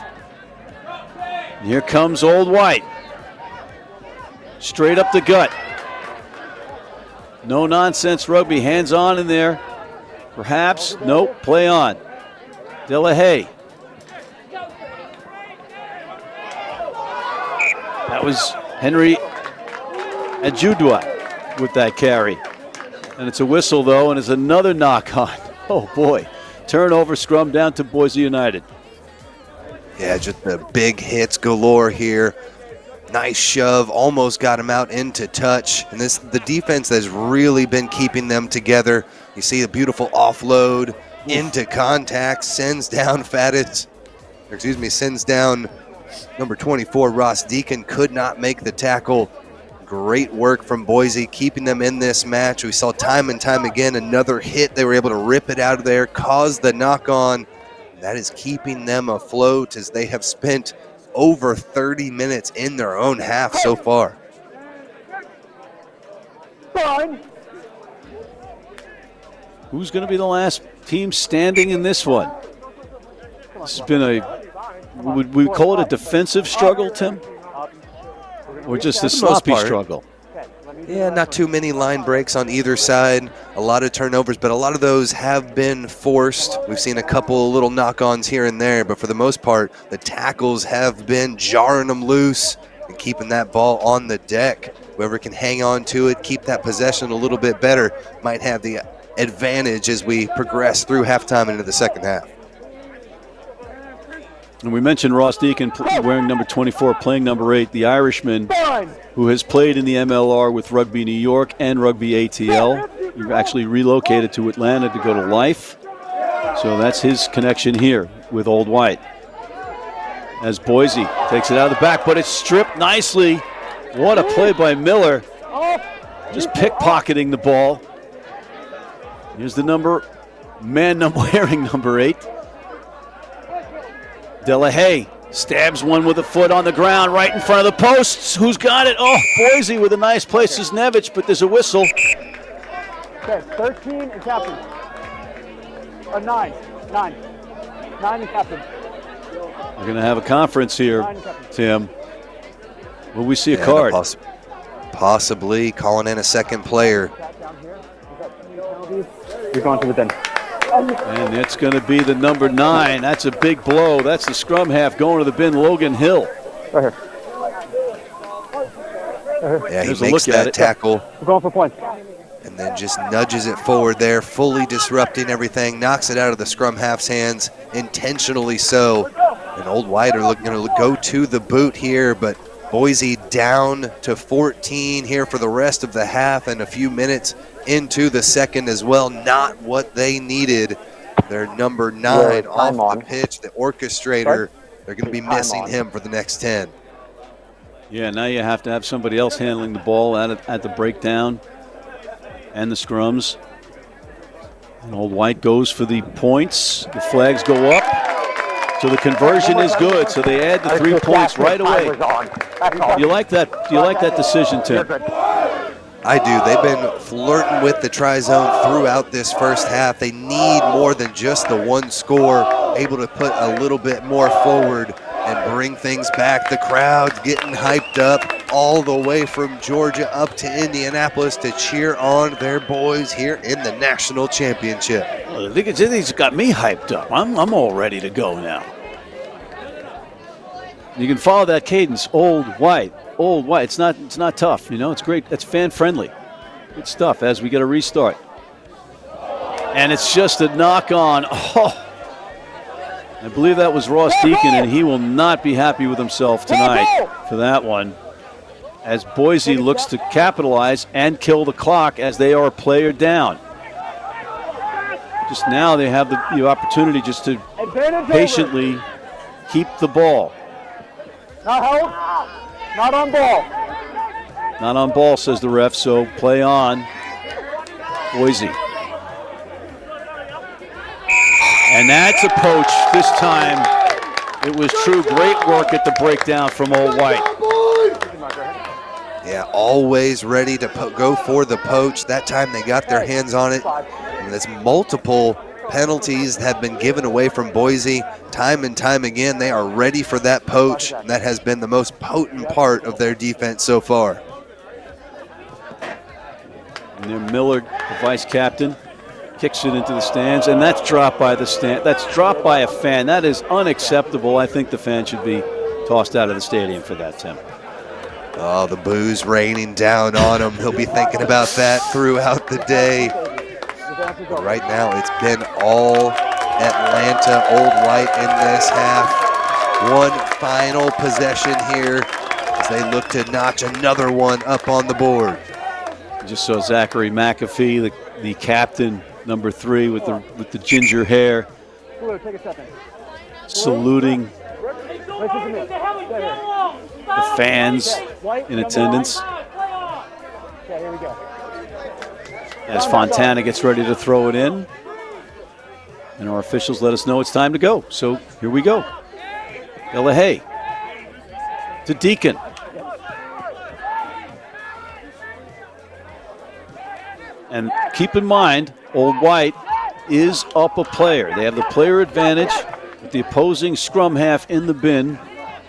A: And here comes Old White. Straight up the gut. No nonsense rugby, hands on in there. Perhaps, nope, play on. Delahaye. That was Henry Ajudwa with that carry. And it's a whistle, though, and it's another knock on. Oh, boy. Turnover scrum down to Boise United.
B: Yeah, just the big hits galore here. Nice shove, almost got him out into touch. And the defense has really been keeping them together. You see a beautiful offload into contact, sends down sends down number 24, Ross Deacon. Could not make the tackle. Great work from Boise, keeping them in this match. We saw time and time again another hit. They were able to rip it out of there, cause the knock-on. That is keeping them afloat as they have spent over 30 minutes in their own half so far.
A: Who's going to be the last team standing in this one? This has been would we call it a defensive struggle, Tim? Or just a sloppy struggle?
B: Yeah, not too many line breaks on either side. A lot of turnovers, but a lot of those have been forced. We've seen a couple of little knock-ons here and there, but for the most part, the tackles have been jarring them loose and keeping that ball on the deck. Whoever can hang on to it, keep that possession a little bit better, might have the advantage as we progress through halftime into the second half.
A: And we mentioned Ross Deacon wearing number 24, playing number 8, the Irishman who has played in the MLR with Rugby New York and Rugby ATL. He actually relocated to Atlanta to go to Life. So that's his connection here with Old White. As Boise takes it out of the back, but it's stripped nicely. What a play by Miller. Just pickpocketing the ball. Here's the man wearing number 8. Delahaye stabs one with a foot on the ground right in front of the posts. Who's got it? Oh, Boise with a nice play. Cisnevich, but there's a whistle.
D: Okay, 13 and captain. 9 and captain.
A: We're going to have a conference here, Tim. Will we see a card?
B: Possibly calling in a second player.
D: You're going to the bin.
A: And it's going to be the number 9. That's a big blow. That's the scrum half going to the bin, Logan Hill.
D: Right here.
B: Yeah, he makes that tackle.
D: We're going for points.
B: And then just nudges it forward there, fully disrupting everything, knocks it out of the scrum half's hands. intentionally so. And Old White are going to go to the boot here, but Boise down to 14 here for the rest of the half and a few minutes into the second as well. Not what they needed. Their number 9 off the pitch, the orchestrator. They're going to be missing him for the next 10.
A: Yeah, now you have to have somebody else handling the ball at the breakdown and the scrums. And Old White goes for the points. The flags go up. So the conversion is good. So they add the 3 points right away. You like that? Do you like that decision, Tim?
B: I do. They've been flirting with the tri-zone throughout this first half. They need more than just the one score, able to put a little bit more forward and bring things back. The crowd's getting hyped up all the way from Georgia up to Indianapolis to cheer on their boys here in the national championship.
A: Well, he's got me hyped up. I'm all ready to go now. You can follow that cadence. Old White. It's not tough. It's great. It's fan friendly. Good stuff as we get a restart. And it's just a knock on. Oh. I believe that was Ross Deacon, and he will not be happy with himself tonight for that one. As Boise looks to capitalize and kill the clock as they are a player down. Just now they have the opportunity just to patiently keep the ball.
D: Not held. Not on ball.
A: Not on ball, says the ref, so play on. Boise. And that's a poach. This time it was true great work at the breakdown from Old White.
B: Yeah, always ready to go for the poach. That time they got their hands on it. And there's multiple penalties have been given away from Boise. Time and time again, they are ready for that poach. And that has been the most potent part of their defense so far.
A: And then Miller, the vice captain, kicks it into the stands, and that's dropped by the stand. That's dropped by a fan. That is unacceptable. I think the fan should be tossed out of the stadium for that, Tim.
B: Oh, the booze raining down on him. He'll be thinking about that throughout the day. But right now, it's been all Atlanta, Old White in this half. One final possession here as they look to notch another one up on the board.
A: Just saw Zachary McAfee, the captain, number 3 with the ginger hair, saluting the fans in attendance as Fontana gets ready to throw it in. And our officials let us know it's time to go. So here we go. Elahay to Deacon. And keep in mind, Old White is up a player. They have the player advantage with the opposing scrum half in the bin,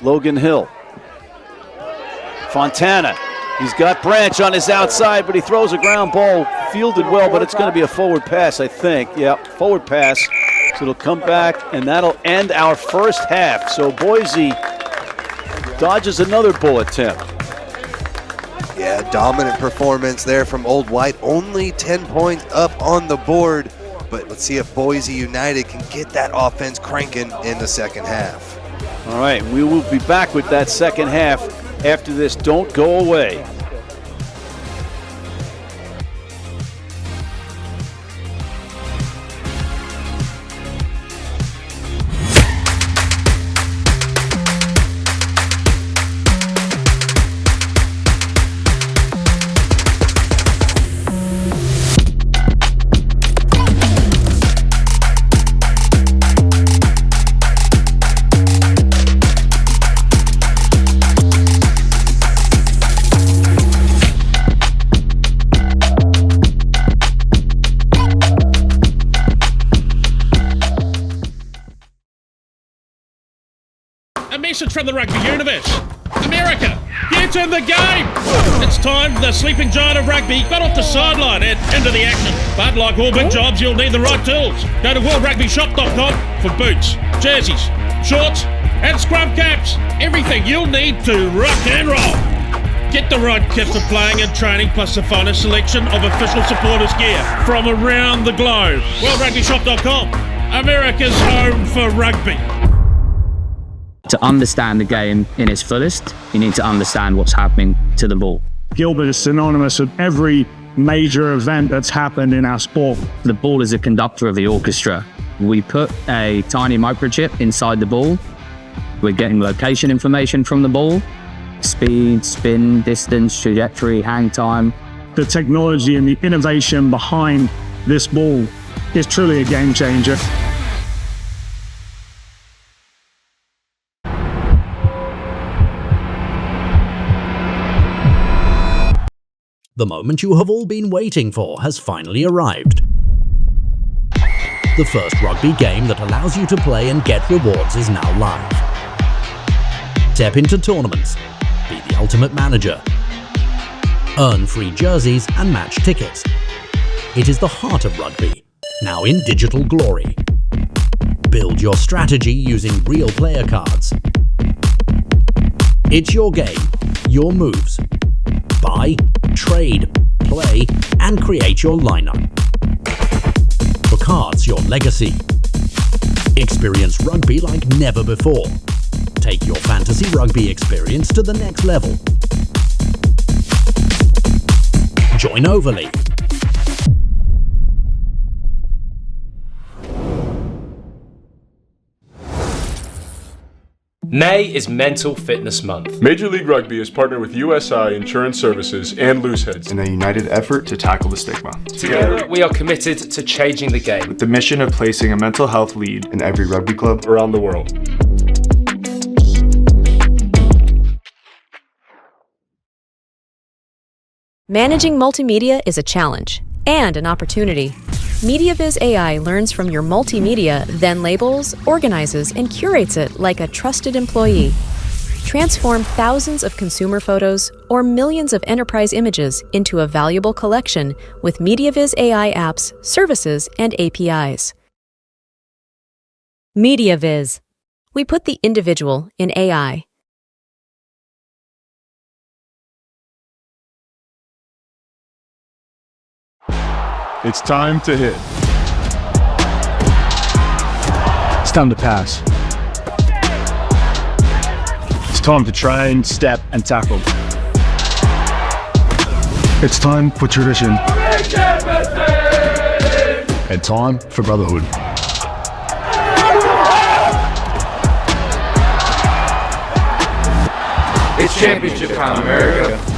A: Logan Hill. Fontana, he's got Branch on his outside, but he throws a ground ball, fielded well, but it's going to be a forward pass, I think. Yeah, forward pass. So it'll come back, and that'll end our first half. So Boise dodges another bullet, Tim.
B: Yeah, dominant performance there from Old White. Only 10 points up on the board. But let's see if Boise United can get that offense cranking in the second half.
A: All right, we will be back with that second half after this. Don't go away.
E: Message from the rugby universe. America, get in the game! It's time the sleeping giant of rugby got off the sideline and into the action. But like all big jobs, you'll need the right tools. Go to worldragbyshop.com for boots, jerseys, shorts, and scrum caps. Everything you'll need to rock and roll. Get the right kit for playing and training, plus the finest selection of official supporters gear from around the globe. worldragbyshop.com. America's home for rugby.
F: To understand the game in its fullest, you need to understand what's happening to the ball.
G: Gilbert is synonymous with every major event that's happened in our sport.
F: The ball is a conductor of the orchestra. We put a tiny microchip inside the ball. We're getting location information from the ball, speed, spin, distance, trajectory, hang time.
G: The technology and the innovation behind this ball is truly a game changer.
H: The moment you have all been waiting for has finally arrived. The first rugby game that allows you to play and get rewards is now live. Step into tournaments, be the ultimate manager, earn free jerseys and match tickets. It is the heart of rugby, now in digital glory. Build your strategy using real player cards. It's your game, your moves. Buy, trade, play, and create your lineup. For cards, your legacy. Experience rugby like never before. Take your fantasy rugby experience to the next level. Join Overley.
I: May is Mental Fitness Month.
J: Major League Rugby has partnered with USI Insurance Services and Looseheads
K: in a united effort to tackle the stigma.
I: Together, we are committed to changing the game
K: with the mission of placing a mental health lead in every rugby club
J: around the world.
L: Managing multimedia is a challenge and an opportunity. MediaViz AI learns from your multimedia, then labels, organizes, and curates it like a trusted employee. Transform thousands of consumer photos or millions of enterprise images into a valuable collection with MediaViz AI apps, services, and APIs. MediaViz. We put the individual in AI.
J: It's time to hit.
G: It's time to pass. It's time to train, step, and tackle. It's time for tradition. And time for brotherhood.
M: It's championship time, America.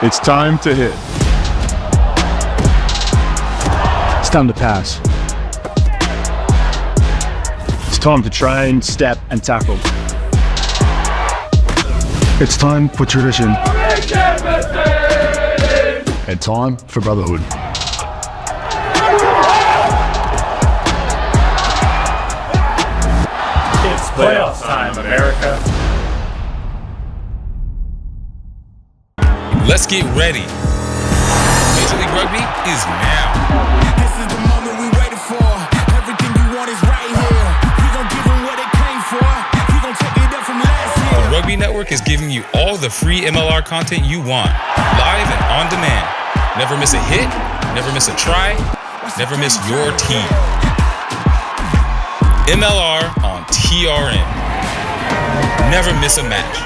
J: It's time to hit.
G: It's time to pass. It's time to train, step, and tackle. It's time for tradition. And time for brotherhood.
M: It's playoff time, America.
N: Let's get ready. Major League Rugby is now.
O: This is the moment we waited for. Everything you want is right here. We gon' give them what they came for. We gon' take it up from last year.
N: The Rugby Network is giving you all the free MLR content you want, live and on demand. Never miss a hit, never miss a try, never miss your team. MLR on TRN. Never miss a match.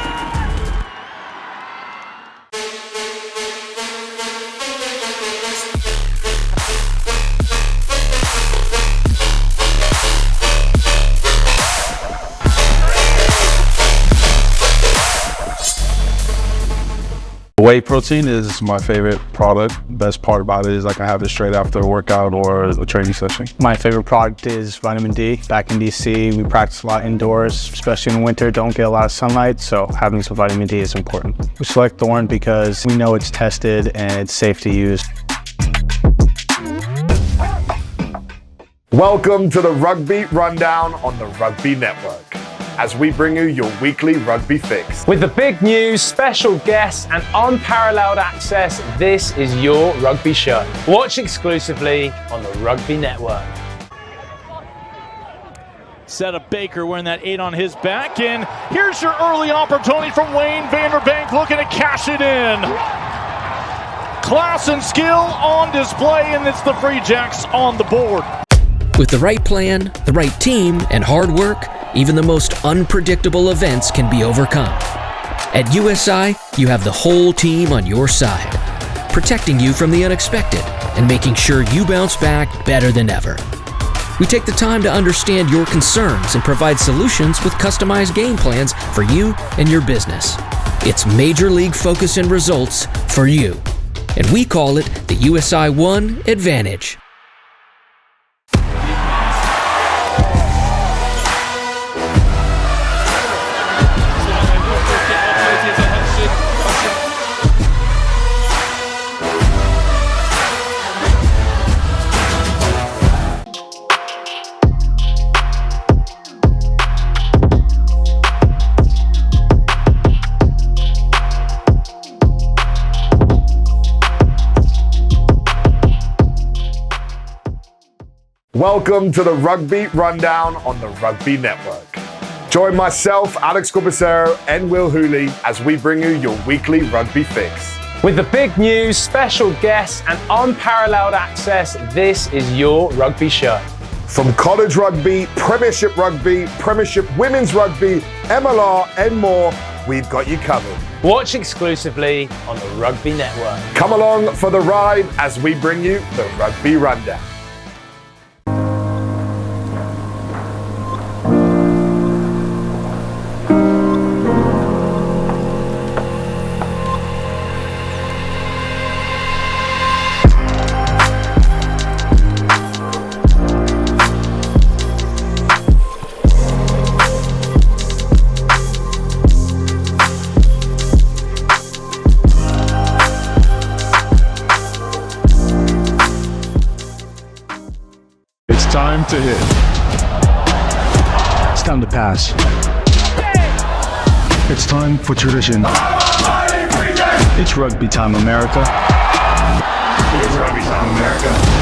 J: Whey protein is my favorite product. Best part about it is I can have it straight after a workout or a training session.
P: My favorite product is vitamin D. Back in DC, we practice a lot indoors, especially in winter, don't get a lot of sunlight, so having some vitamin D is important. We select Thorne because we know it's tested and it's safe to use.
Q: Welcome to the Rugby Rundown on the Rugby Network, as we bring you your weekly rugby fix.
I: With the big news, special guests, and unparalleled access, this is your rugby show. Watch exclusively on the Rugby Network.
R: Set of Baker wearing that 8 on his back, and here's your early opportunity from Wayne Vanderbank looking to cash it in. Class and skill on display, and it's the Free Jacks on the board.
S: With the right plan, the right team, and hard work, even the most unpredictable events can be overcome. At USI, you have the whole team on your side, protecting you from the unexpected and making sure you bounce back better than ever. We take the time to understand your concerns and provide solutions with customized game plans for you and your business. It's Major League focus and results for you, and we call it the USI One Advantage.
Q: Welcome to the Rugby Rundown on the Rugby Network. Join myself, Alex Corbacero, and Will Hooley as we bring you your weekly rugby fix.
I: With the big news, special guests, and unparalleled access, this is your rugby show.
Q: From college rugby, Premiership Women's Rugby, MLR, and more, we've got you covered.
I: Watch exclusively on the Rugby Network.
Q: Come along for the ride as we bring you the Rugby Rundown.
G: Time to hit. It's time to pass. It's time for tradition. It's rugby time, America.
M: It's rugby time, America.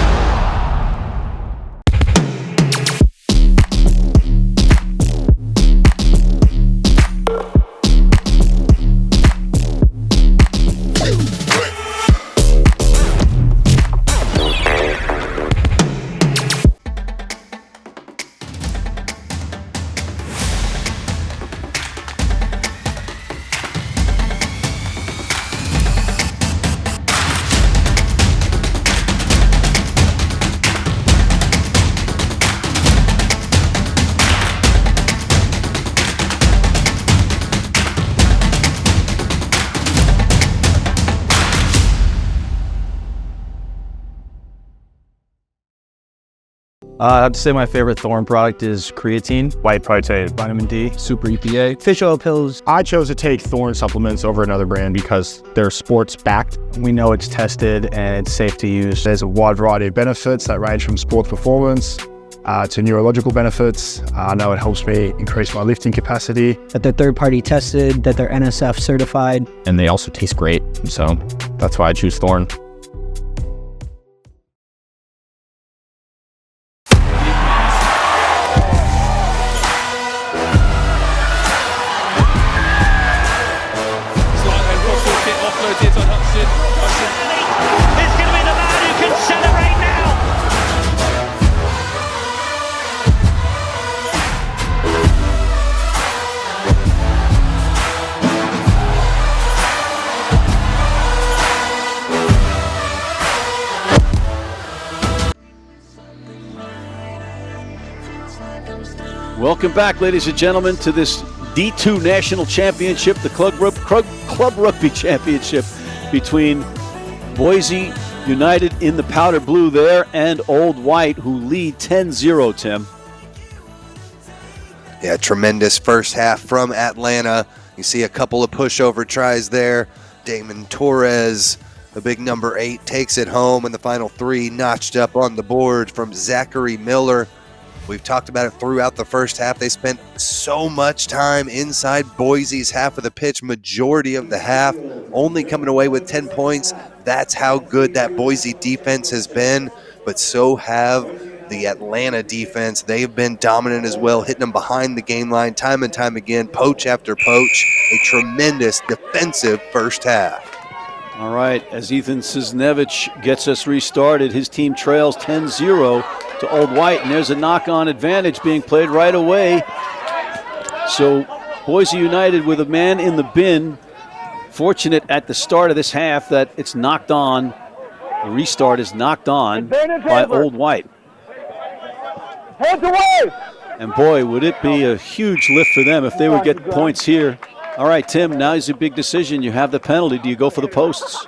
P: I'd say my favorite Thorn product is creatine, white protein, vitamin D, super EPA, fish oil pills.
T: I chose to take Thorn supplements over another brand because they're sports backed.
P: We know it's tested and it's safe to use.
T: There's a wide variety of benefits that range from sports performance to neurological benefits. I know it helps me increase my lifting capacity.
U: That they're third-party tested, that they're NSF certified.
P: And they also taste great, so that's why I choose Thorn.
A: Welcome back, ladies and gentlemen, to this D2 National Championship, the Club Rugby Championship between Boise United in the powder blue there and Old White, who lead 10-0, Tim.
B: Yeah, tremendous first half from Atlanta. You see a couple of pushover tries there. Damon Torres The big number 8 takes it home, and the final 3 notched up on the board from Zachary Miller. We've talked about it throughout the first half. They spent so much time inside Boise's half of the pitch, majority of the half, only coming away with 10 points. That's how good that Boise defense has been, but so have the Atlanta defense. They've been dominant as well, hitting them behind the game line time and time again, poach after poach. A tremendous defensive first half.
A: All right, as Ethan Cisnevich gets us restarted, his team trails 10-0 to Old White, and there's a knock-on advantage being played right away. So Boise United with a man in the bin, fortunate at the start of this half that it's knocked on. The restart is knocked on by Old White.
D: Hands away!
A: And boy, would it be a huge lift for them if they would get points here. All right, Tim, now is a big decision. You have the penalty. Do you go for the posts?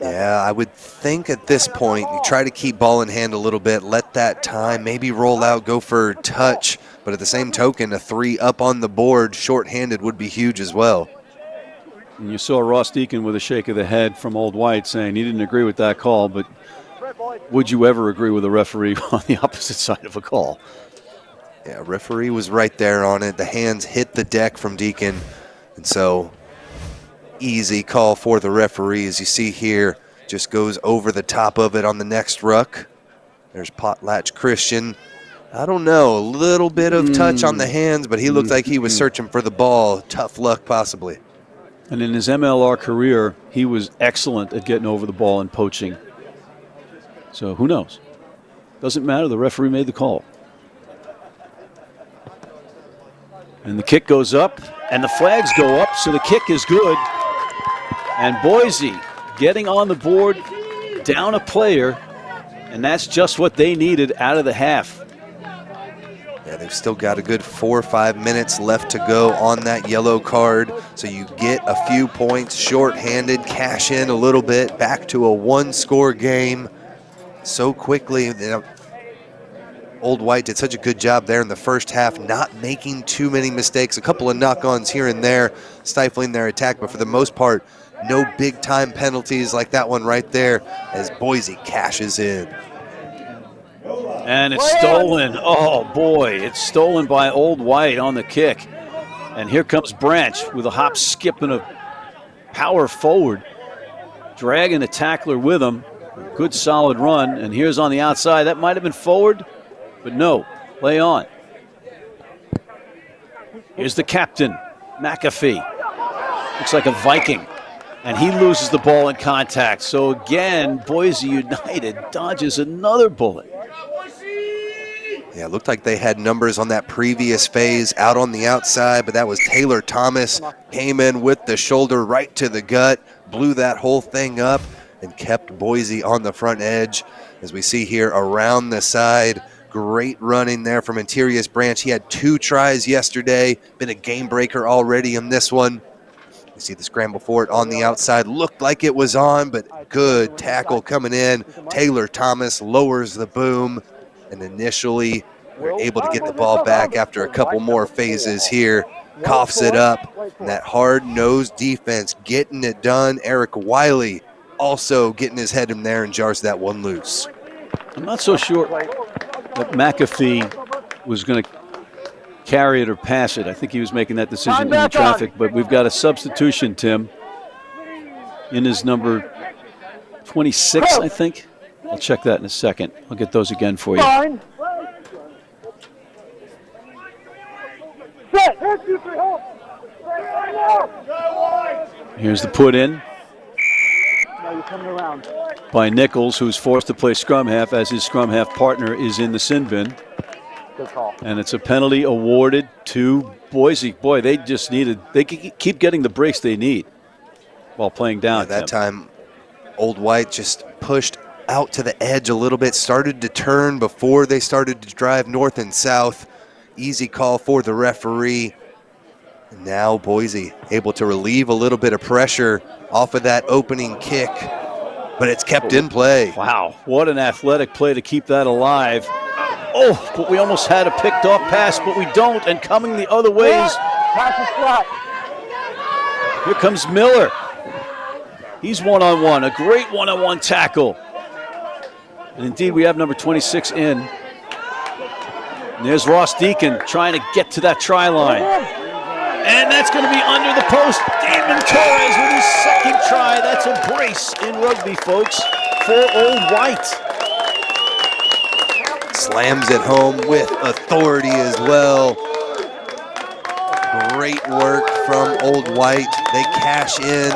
B: Yeah, I would think at this point you try to keep ball in hand a little bit, let that time, maybe roll out, go for touch. But at the same token, a 3 up on the board, shorthanded, would be huge as well.
A: And you saw Ross Deacon with a shake of the head from Old White saying he didn't agree with that call, but would you ever agree with a referee on the opposite side of a call?
B: Yeah, referee was right there on it. The hands hit the deck from Deacon. And so easy call for the referee, as you see here. Just goes over the top of it on the next ruck. There's Potlatch Christian. I don't know, a little bit of touch on the hands, but he looked like he was searching for the ball. Tough luck, possibly.
A: And in his MLR career, he was excellent at getting over the ball and poaching. So who knows? Doesn't matter. The referee made the call. And the kick goes up, and the flags go up, so the kick is good. And Boise getting on the board, down a player, and that's just what they needed out of the half.
B: Yeah, they've still got a good 4 or 5 minutes left to go on that yellow card, so you get a few points shorthanded, cash in a little bit, back to a 1-score game so quickly. Old White did such a good job there in the first half, not making too many mistakes. A couple of knock-ons here and there, stifling their attack, but for the most part, no big-time penalties like that one right there as Boise cashes in.
A: And it's stolen. Oh, boy, it's stolen by Old White on the kick. And here comes Branch with a hop, skip, and a power forward, dragging the tackler with him. Good, solid run. And here's on the outside. That might have been forward. But no, play on. Here's the captain, McAfee. Looks like a Viking. And he loses the ball in contact. So again, Boise United dodges another bullet.
B: Yeah, it looked like they had numbers on that previous phase out on the outside, but that was Taylor Thomas. Came in with the shoulder right to the gut, blew that whole thing up, and kept Boise on the front edge. As we see here around the side, great running there from Interius Branch. He had 2 tries yesterday, been a game breaker already in this one. You see the scramble for it on the outside. Looked like it was on, but good tackle coming in. Taylor Thomas lowers the boom, and initially we're able to get the ball back after a couple more phases here. Coughs it up, and that hard-nosed defense getting it done. Eric Wiley also getting his head in there and jars that one loose.
A: I'm not so sure that McAfee was going to carry it or pass it. I think he was making that decision in the traffic, but we've got a substitution, Tim, in his number 26, I think. I'll check that in a second. I'll get those again for you.
D: Fine. Set.
A: Here's the put in
D: Now you're coming around.
A: by Nichols, who's forced to play scrum half as his scrum half partner is in the sin bin.
D: Good call.
A: And it's a penalty awarded to Boise. Boy, they just needed, they keep getting the breaks they need while playing down.
B: Yeah, that time, Old White just pushed out to the edge a little bit, started to turn before they started to drive north and south. Easy call for the referee. And now Boise able to relieve a little bit of pressure off of that opening kick, but it's kept in play.
A: Wow, what an athletic play to keep that alive. Oh, but we almost had a picked off pass, but we don't, and coming the other way is...
D: Pass is flat.
A: Here comes Miller. He's one-on-one, a great one-on-one tackle. And indeed, we have number 26 in. And there's Ross Deacon trying to get to that try line. And that's going to be under the post. Damon Torres with his second try. That's a brace in rugby, folks, for Old White.
B: Slams it home with authority as well. Great work from Old White. They cash in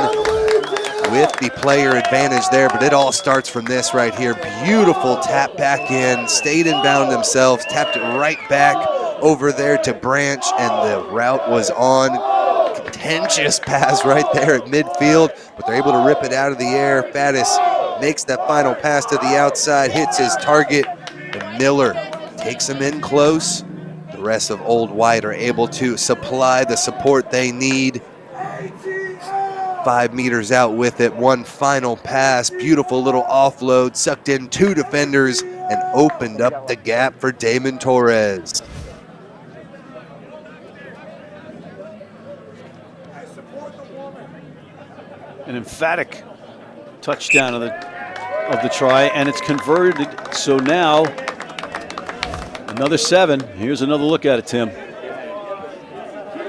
B: with the player advantage there, but it all starts from this right here. Beautiful tap back in, stayed in bound themselves, tapped it right back over there to Branch, and the route was on. Contentious pass right there at midfield, but they're able to rip it out of the air. Faddis makes that final pass to the outside, hits his target, and Miller takes him in close. The rest of Old White are able to supply the support they need. 5 meters out with it, one final pass, beautiful little offload, sucked in 2 defenders and opened up the gap for Damon Torres.
A: An emphatic touchdown of the try, and it's converted. So now another 7. Here's another look at it, Tim.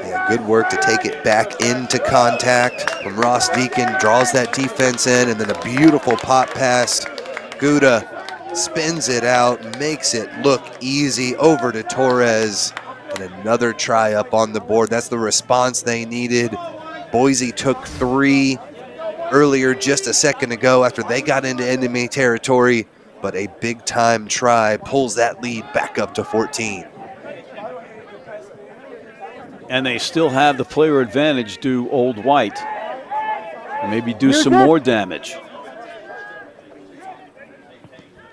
B: Yeah, good work to take it back into contact from Ross Deacon, draws that defense in, and then a beautiful pop pass. Gouda spins it out, makes it look easy over to Torres, and another try up on the board. That's the response they needed. Boise took 3 earlier just a second ago after they got into enemy territory, but a big-time try pulls that lead back up to 14.
A: And they still have the player advantage due Old White. And maybe do some more damage.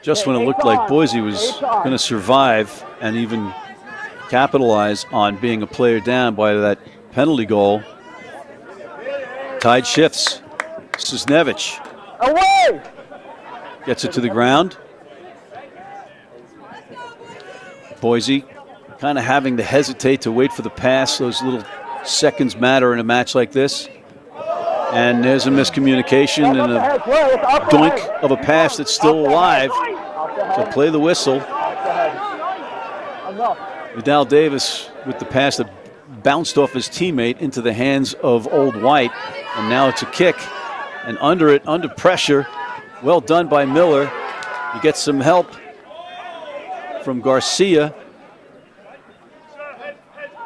A: Just when it looked like Boise was going to survive and even capitalize on being a player down by that penalty goal, tide shifts. Cisnevich
D: away,
A: gets it to the ground. Boise kind of having to hesitate to wait for the pass. Those little seconds matter in a match like this. And there's a miscommunication and a doink of a pass that's still alive. So play the whistle. Vidal Davis with the pass that bounced off his teammate into the hands of Old White. And now it's a kick. And under it, under pressure, well done by Miller. He gets some help from Garcia.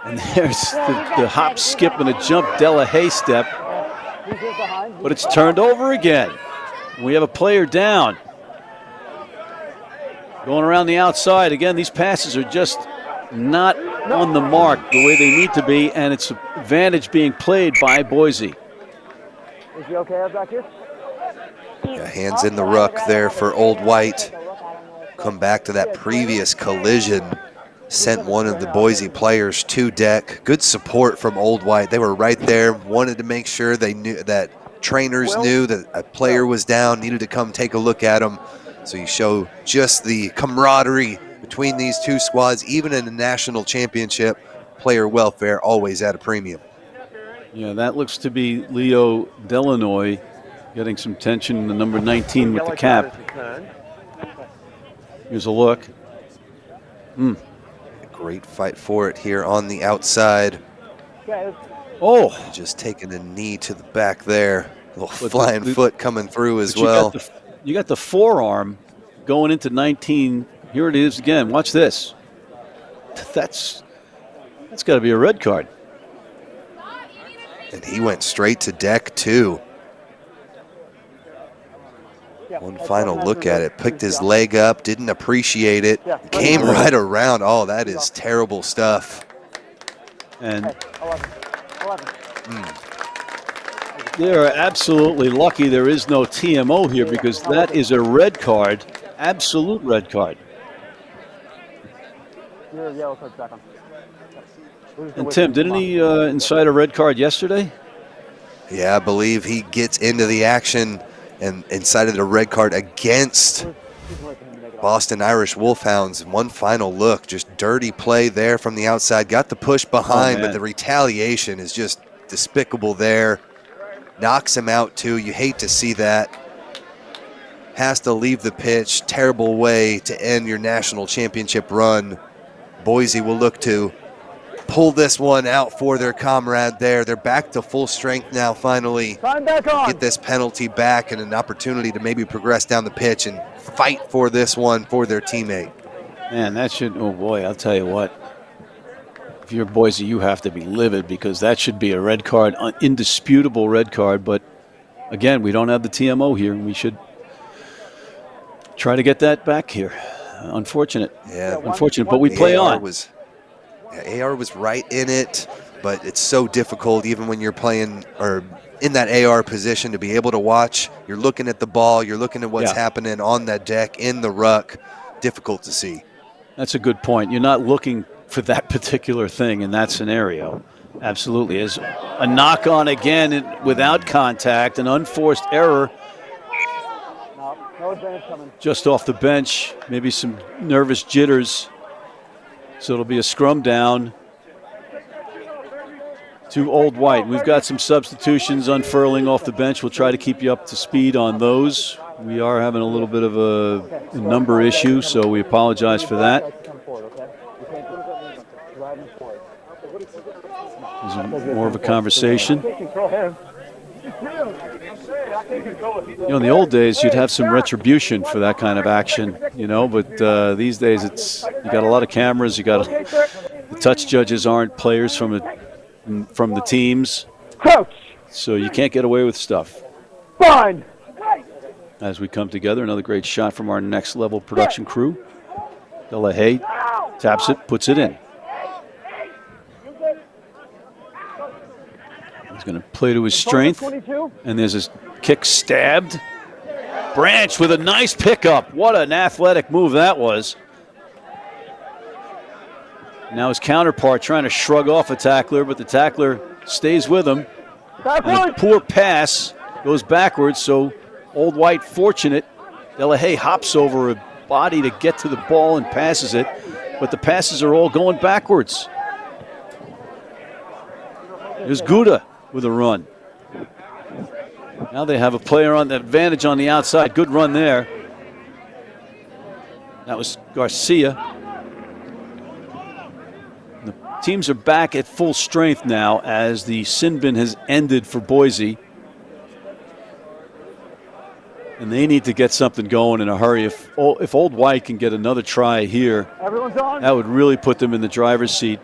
A: And there's the hop, skip, and a jump Delahaye step. But it's turned over again. We have a player down. Going around the outside. Again, these passes are just not on the mark the way they need to be, and it's advantage being played by Boise.
D: Is he okay back here?
B: Yeah, hands in the ruck there for Old White. Come back to that previous collision. Sent one of the Boise players to deck. Good support from Old White. They were right there, wanted to make sure they knew that trainers knew that a player was down, needed to come take a look at him. So you show just the camaraderie between these two squads, even in a national championship. Player welfare always at a premium.
A: Yeah, that looks to be Leo Delanoy getting some tension, the number 19 with the cap. Here's a look.
B: A great fight for it here on the outside.
A: Oh!
B: Just taking a knee to the back there. A little flying foot coming through as well.
A: You got the forearm going into 19. Here it is again. Watch this. That's got to be a red card.
B: And he went straight to deck too. One final look at it. Picked his leg up, didn't appreciate it. Came right around. Oh, that is terrible stuff.
A: And they're absolutely lucky there is no TMO here, because that is a red card. Absolute red card. And Tim, didn't he incite a red card yesterday?
B: Yeah, I believe he gets into the action and incited a red card against Boston Irish Wolfhounds. One final look, just dirty play there from the outside. Got the push behind, but the retaliation is just despicable there. knocks him out too. You hate to see that. Has to leave the pitch. Terrible way to end your national championship run. Boise will look to pull this one out for their comrade there. They're back to full strength now, finally. Get this penalty back and an opportunity to maybe progress down the pitch and fight for this one for their teammate.
A: Man, that should, oh boy, I'll tell you what. If you're Boise, you have to be livid because that should be a red card, an indisputable red card. But again, we don't have the TMO here, and we should try to get that back here. Unfortunate.
B: Yeah.
A: Unfortunate, but we play on.
B: AR was right in it, but it's so difficult even when you're playing or in that AR position to be able to watch. You're looking at the ball. You're looking at what's happening on that deck, in the ruck. Difficult to see.
A: That's a good point. You're not looking for that particular thing in that scenario. Absolutely. As a knock on again without contact, an unforced error. Just off the bench, maybe some nervous jitters. So it'll be a scrum down to Old White. We've got some substitutions unfurling off the bench. We'll try to keep you up to speed on those. We are having a little bit of a number issue, so we apologize for that. There's more of a conversation. You know, in the old days, you'd have some retribution for that kind of action, you know, but these days you got a lot of cameras. You got the touch judges aren't players from the teams, so you can't get away with stuff.
D: Fine.
A: As we come together, another great shot from our next level production crew. Delahaye taps it, puts it in. He's going to play to his strength, and there's his kick stabbed. Branch with a nice pickup. What an athletic move that was. Now his counterpart trying to shrug off a tackler, but the tackler stays with him. And a poor pass goes backwards, so Old White fortunate. Delahaye hops over a body to get to the ball and passes it, but the passes are all going backwards. There's Gouda with a run. Now they have a player on the advantage on the outside. Good run there. That was Garcia. The teams are back at full strength now as the sin bin has ended for Boise. And they need to get something going in a hurry. If Old White can get another try here, that would really put them in the driver's seat.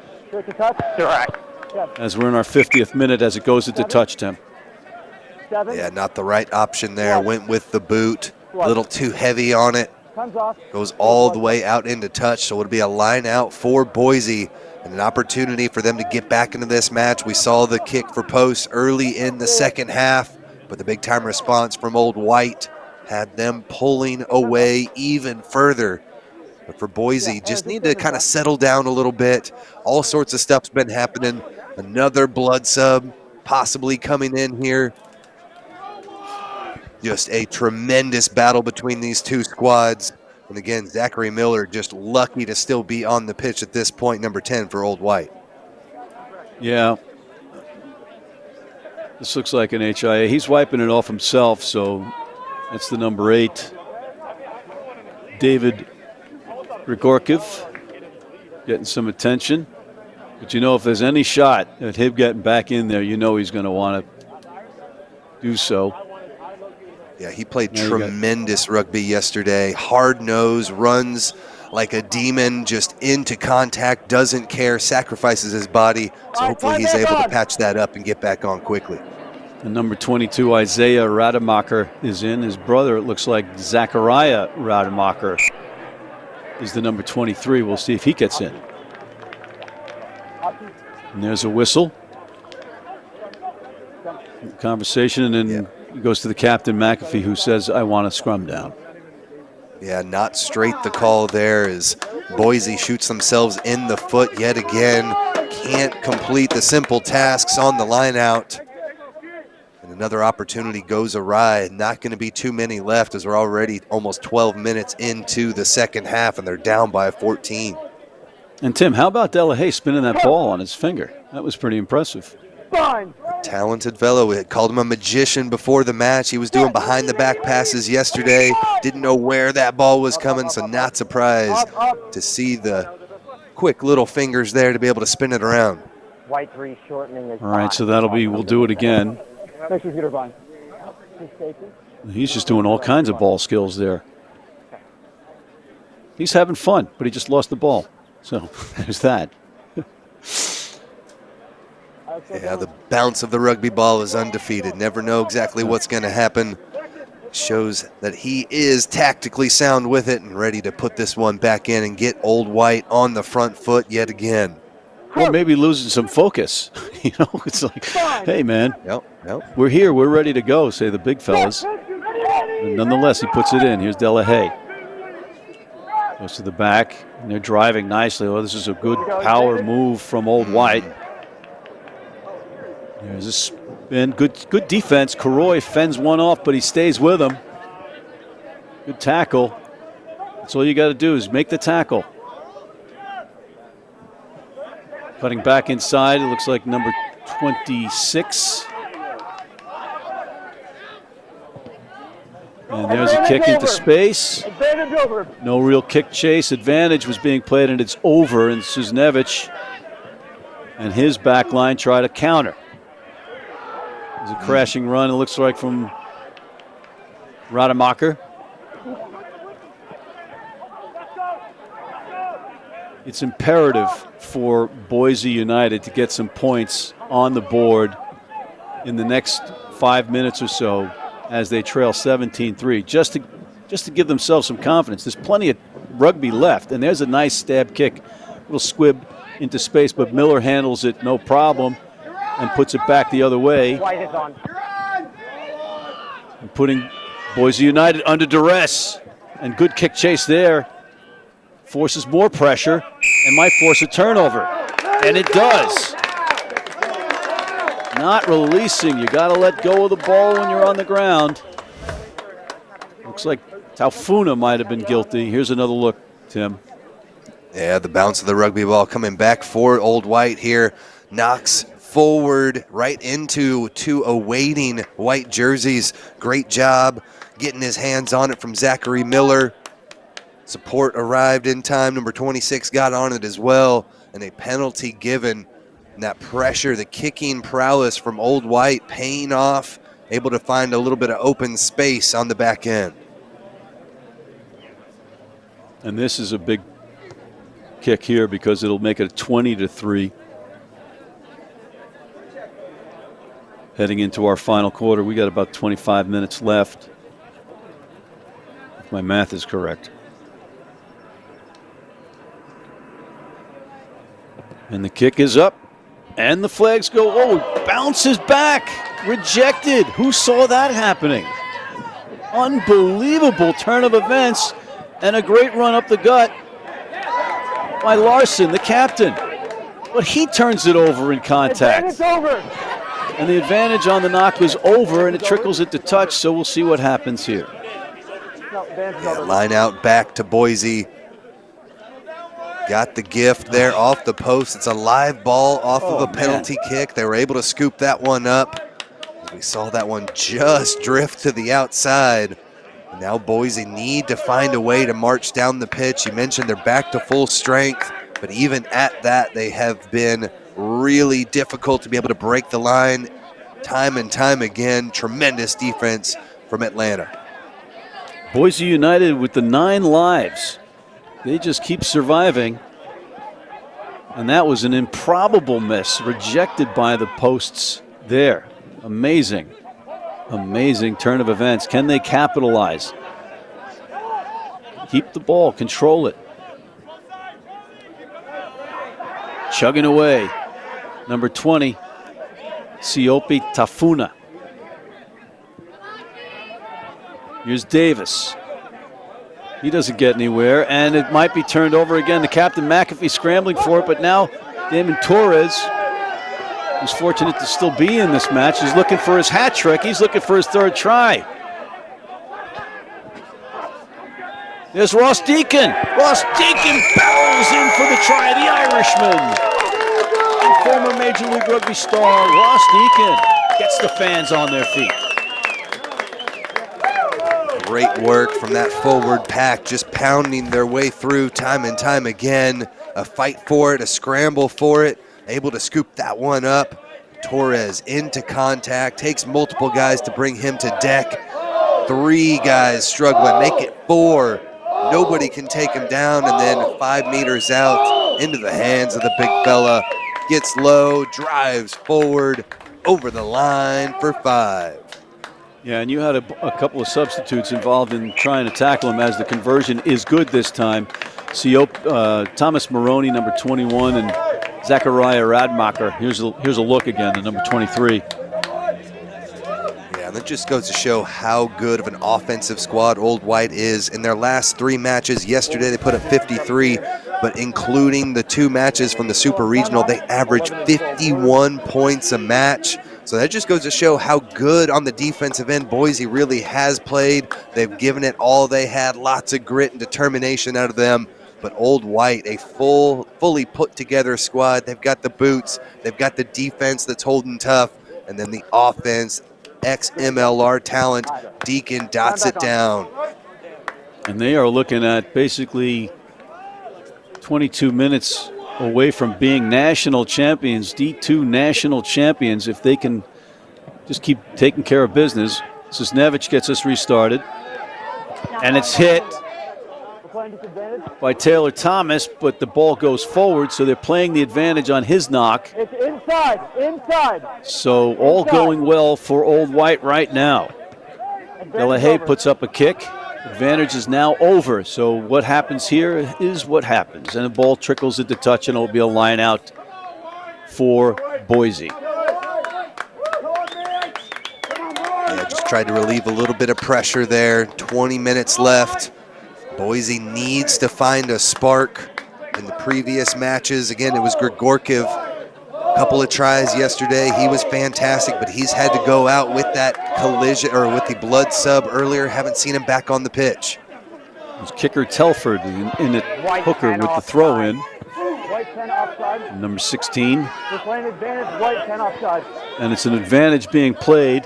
A: As we're in our 50th minute as it goes into touch, Tim.
B: Yeah, not the right option there. Went with the boot. A little too heavy on it. Goes all the way out into touch, so it'll be a line out for Boise and an opportunity for them to get back into this match. We saw the kick for post early in the second half, but the big time response from Old White had them pulling away even further. But for Boise, just need to kind of settle down a little bit. All sorts of stuff's been happening. Another blood sub possibly coming in here. Just a tremendous battle between these two squads. And again, Zachary Miller just lucky to still be on the pitch at this point, number 10 for Old White.
A: Yeah. This looks like an HIA. He's wiping it off himself, so that's the number 8. David Grigorkiv getting some attention. But you know, if there's any shot at him getting back in there, you know he's going to want to do so.
B: Yeah, he played tremendous rugby yesterday. Hard nose, runs like a demon, just into contact, doesn't care, sacrifices his body. So hopefully he's able to patch that up and get back on quickly.
A: And number 22, Isaiah Rademacher, is in. His brother, it looks like Zachariah Rademacher, is the number 23. We'll see if he gets in. And there's a whistle. Conversation, and then it goes to the captain, McAfee, who says, I want a scrum down.
B: Yeah, not straight the call there as Boise shoots themselves in the foot yet again. Can't complete the simple tasks on the line out. And another opportunity goes awry. Not going to be too many left as we're already almost 12 minutes into the second half and they're down by 14.
A: And Tim, how about Delahaye spinning that ball on his finger? That was pretty impressive.
B: Talented fellow. We had called him a magician before the match. He was doing behind-the-back passes yesterday. Didn't know where that ball was coming, so not surprised to see the quick little fingers there to be able to spin it around.
D: White 3 shortening is
A: All right, so that'll be, we'll do it again.
D: Make sure you're fine.
A: He's just doing all kinds of ball skills there. He's having fun, but he just lost the ball. So there's that.
B: Yeah, the bounce of the rugby ball is undefeated. Never know exactly what's going to happen. Shows that he is tactically sound with it and ready to put this one back in and get Old White on the front foot yet again.
A: Or maybe losing some focus. You know, it's like, hey, man,
B: Yep.
A: we're here. We're ready to go, say the big fellas. And nonetheless, he puts it in. Here's Delahaye. Goes to the back, and they're driving nicely. Oh, this is a good power move from Old White. There's a spin. Good defense. Karoy fends one off, but he stays with him. Good tackle. That's all you got to do is make the tackle. Cutting back inside, it looks like number 26. And there's a kick into space. No real kick chase. Advantage was being played, and it's over. And Susnevich and his back line try to counter. There's a crashing run, it looks like, from Rademacher. It's imperative for Boise United to get some points on the board in the next 5 minutes or so as they trail 17-3, just to give themselves some confidence. There's plenty of rugby left, and there's a nice stab kick, little squib into space, but Miller handles it no problem and puts it back the other way.
D: White is on.
A: And putting Boise United under duress. And good kick chase there. Forces more pressure and might force a turnover. And it does. Not releasing. You got to let go of the ball when you're on the ground. Looks like Taufuna might have been guilty. Here's another look, Tim.
B: Yeah, the bounce of the rugby ball coming back for Old White here. Knocks forward right into two awaiting white jerseys. Great job getting his hands on it from Zachary Miller. Support arrived in time. Number 26 got on it as well. And a penalty given. And that pressure, the kicking prowess from Old White paying off. Able to find a little bit of open space on the back end.
A: And this is a big kick here because it'll make it a 20-3. Heading into our final quarter, we got about 25 minutes left, if my math is correct. And the kick is up, and the flags go. Oh, it bounces back, rejected. Who saw that happening? Unbelievable turn of events, and a great run up the gut by Larson, the captain. But he turns it over in contact.
D: It's over.
A: And the advantage on the knock was over, and it trickles it to touch, so we'll see what happens here.
B: Yeah, line out back to Boise. Got the gift there off the post. It's a live ball off of a penalty kick. They were able to scoop that one up. We saw that one just drift to the outside. Now Boise need to find a way to march down the pitch. You mentioned they're back to full strength, but even at that, they have been really difficult to be able to break the line time and time again. Tremendous defense from Atlanta.
A: Boise United with the 9 lives. They just keep surviving. And that was an improbable miss, rejected by the posts there. Amazing, amazing turn of events. Can they capitalize? Keep the ball, control it. Chugging away. Number 20, Siopi Tafuna. Here's Davis. He doesn't get anywhere, and it might be turned over again. The captain, McAfee, scrambling for it, but now Damon Torres, who's fortunate to still be in this match, is looking for his hat trick. He's looking for his 3rd try. There's Ross Deacon. Ross Deacon barrels in for the try, the Irishman. Former Major League Rugby star Ross Deacon gets the fans on their feet.
B: Great work from that forward pack, just pounding their way through time and time again. A fight for it, a scramble for it, able to scoop that one up. Torres into contact, takes multiple guys to bring him to deck. 3 guys struggling, make it 4. Nobody can take him down, and then 5 meters out into the hands of the big fella. Gets low, drives forward, over the line for 5.
A: Yeah, and you had a couple of substitutes involved in trying to tackle him as the conversion is good this time. Thomas Maroney, number 21, and Zachariah Radmacher. Here's a look again, the number 23.
B: Yeah, that just goes to show how good of an offensive squad Old White is. In their last 3 matches, yesterday they put up 53, but including the 2 matches from the Super Regional, they averaged 51 points a match. So that just goes to show how good on the defensive end Boise really has played. They've given it all they had, lots of grit and determination out of them. But Old White, a fully put together squad. They've got the boots, they've got the defense that's holding tough, and then the offense, ex-MLR talent, Deacon dots it down.
A: And they are looking at basically 22 minutes away from being national champions, D2 national champions, if they can just keep taking care of business. Cisnevich gets us restarted, and it's hit by Taylor Thomas, but the ball goes forward, so they're playing the advantage on his knock.
D: It's inside.
A: So all going well for Old White right now. Delahaye puts up a kick. Advantage is now over. So what happens here is what happens. And the ball trickles into touch, and it'll be a line out for Boise.
B: Yeah, just tried to relieve a little bit of pressure there. 20 minutes left. Boise needs to find a spark. In the previous matches, again, it was Grigorkiv. A couple of tries yesterday. He was fantastic, but he's had to go out with that collision, or with the blood sub earlier. Haven't seen him back on the pitch.
A: It was kicker Telford in it, Hooker with the throw in. Number 16. And it's an advantage being played.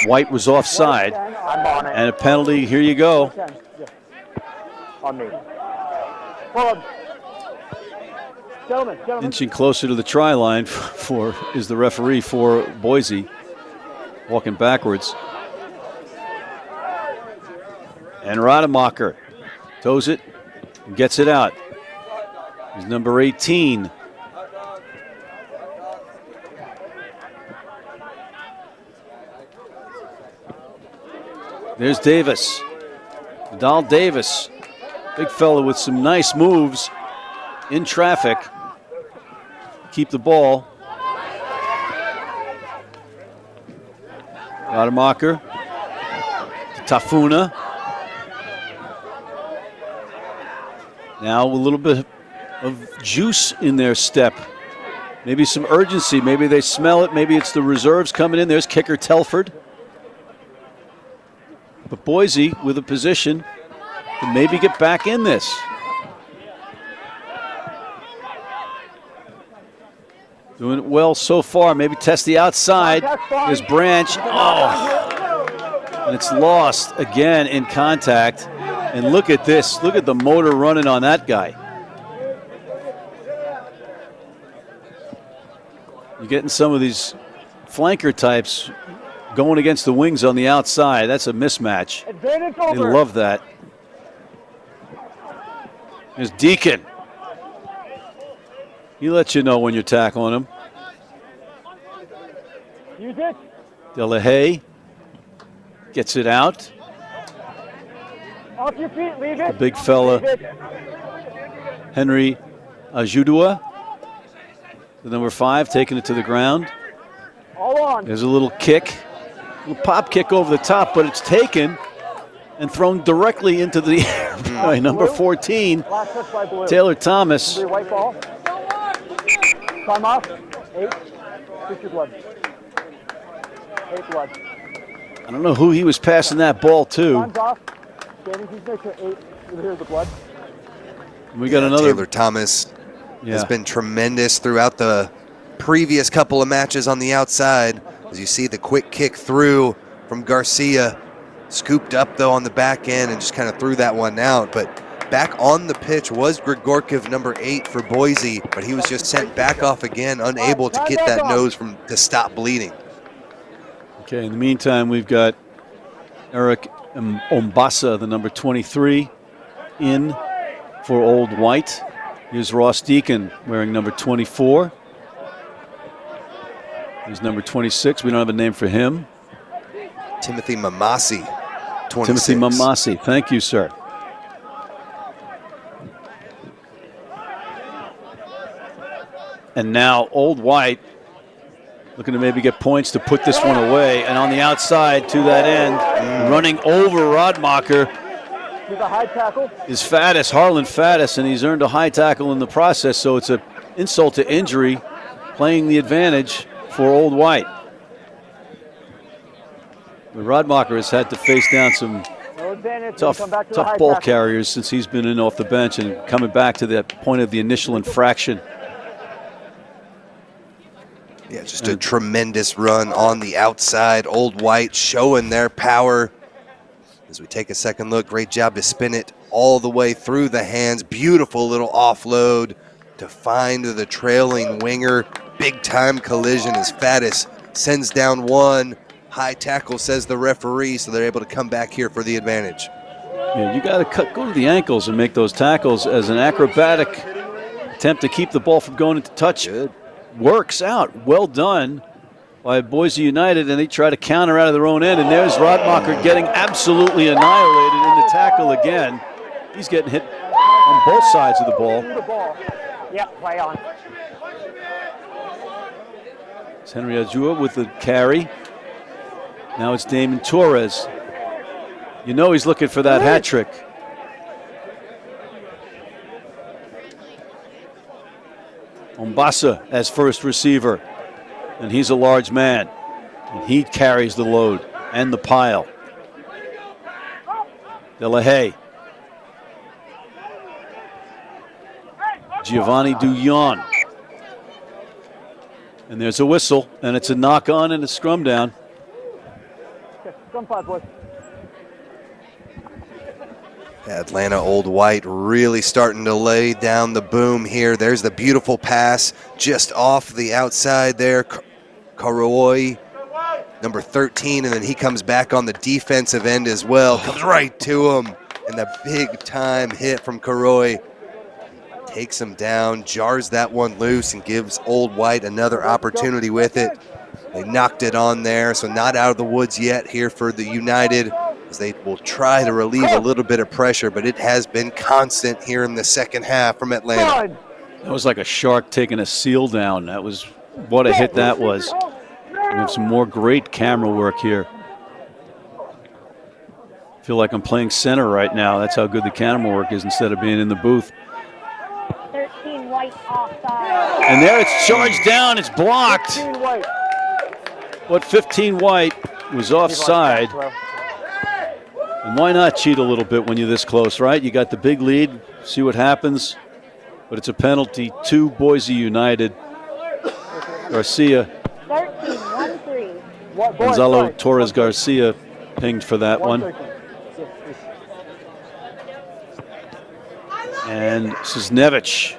A: White was offside. And a penalty. Here you go.
D: On me. Well, gentlemen.
A: Inching closer to the try line is the referee for Boise. Walking backwards. And Rademacher toes it and gets it out. He's number 18. There's Davis. Vidal Davis. Big fella with some nice moves in traffic. Keep the ball. Rademacher to Tafuna. Now a little bit of juice in their step. Maybe some urgency. Maybe they smell it. Maybe it's the reserves coming in. There's kicker Telford. But Boise with a position to maybe get back in this. Doing it well so far. Maybe test the outside. There's Branch. Oh, and it's lost again in contact. And look at this. Look at the motor running on that guy. You're getting some of these flanker types going against the wings on the outside. That's a mismatch. They love that. There's Deacon. He lets you know when you're tackling him.
D: Use it.
A: Delahaye gets it out.
D: Off your feet, leave it.
A: The big fella, Henry Ajudua, the number 5, taking it to the ground.
D: All on.
A: There's a little kick, a little pop kick over the top, but it's taken and thrown directly into the air by number 14, Taylor Thomas.
D: White ball. Time off. 8. Push your blood. 8 blood.
A: I don't know who he was passing that ball to.
D: Time's off. Danny, please make sure 8. You hear the blood.
A: We got another.
B: Taylor Thomas has been tremendous throughout the previous couple of matches on the outside. As you see the quick kick through from Garcia, scooped up though on the back end and just kind of threw that one out. But back on the pitch was Grigorkiv, number 8 for Boise, but he was just sent back off again, unable to get that nose to stop bleeding.
A: Okay, in the meantime, we've got Eric Ombassa, the number 23, in for Old White. Here's Ross Deacon wearing number 24. Here's number 26. We don't have a name for him.
B: Timothy Mamasi, 26.
A: Timothy Mamasi. Thank you, sir. And now Old White looking to maybe get points to put this one away. And on the outside to that end, running over Rodmacher is Faddis, Harlan Faddis, and he's earned a high tackle in the process. So it's an insult to injury, playing the advantage for Old White. But Rodmacher has had to face down some tough ball carriers since he's been in off the bench and coming back to that point of the initial infraction.
B: Yeah, just a tremendous run on the outside. Old White showing their power. As we take a second look, great job to spin it all the way through the hands. Beautiful little offload to find the trailing winger. Big time collision as Faddis sends down one. High tackle, says the referee, so they're able to come back here for the advantage.
A: Yeah, you got to go to the ankles and make those tackles as an acrobatic attempt to keep the ball from going into touch. Good. Works out. Well done by Boise United, and they try to counter out of their own end, and there's Rodmacher getting absolutely annihilated in the tackle again. He's getting hit on both sides of the ball.
D: Yeah, play on.
A: It's Henry Ajua with the carry. Now it's Damon Torres. You know he's looking for that hat trick. Ombassa as first receiver, and he's a large man, and he carries the load and the pile. Delahaye. Giovanni Duyon. And there's a whistle, and it's a knock on and a scrum down.
B: Atlanta Old White really starting to lay down the boom here. There's the beautiful pass just off the outside there. Karoi, number 13, and then he comes back on the defensive end as well. Comes right to him, and the big time hit from Karoi takes him down, jars that one loose, and gives Old White another opportunity with it. They knocked it on there, so not out of the woods yet here for the United, as they will try to relieve a little bit of pressure, but it has been constant here in the second half from Atlanta.
A: That was like a shark taking a seal down. That was what a hit that was. We have some more great camera work here. I feel like I'm playing center right now. That's how good the camera work is instead of being in the booth.
C: 13 White offside.
A: And there it's charged down. It's blocked. But 15 White was offside. And why not cheat a little bit when you're this close, right? You got the big lead, see what happens. But it's a penalty to Boise United. Garcia.
C: 13-1-3.
A: Gonzalo Torres Garcia pinged for that one. And Cisnevich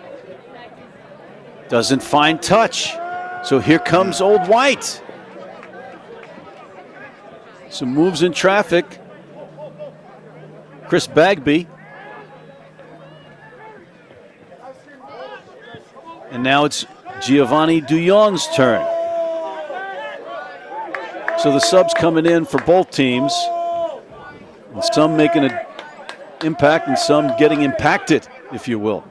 A: doesn't find touch. So here comes Old White. Some moves in traffic. Chris Bagby. And now it's Giovanni Duyon's turn. So the subs coming in for both teams. And some making an impact and some getting impacted, if you will.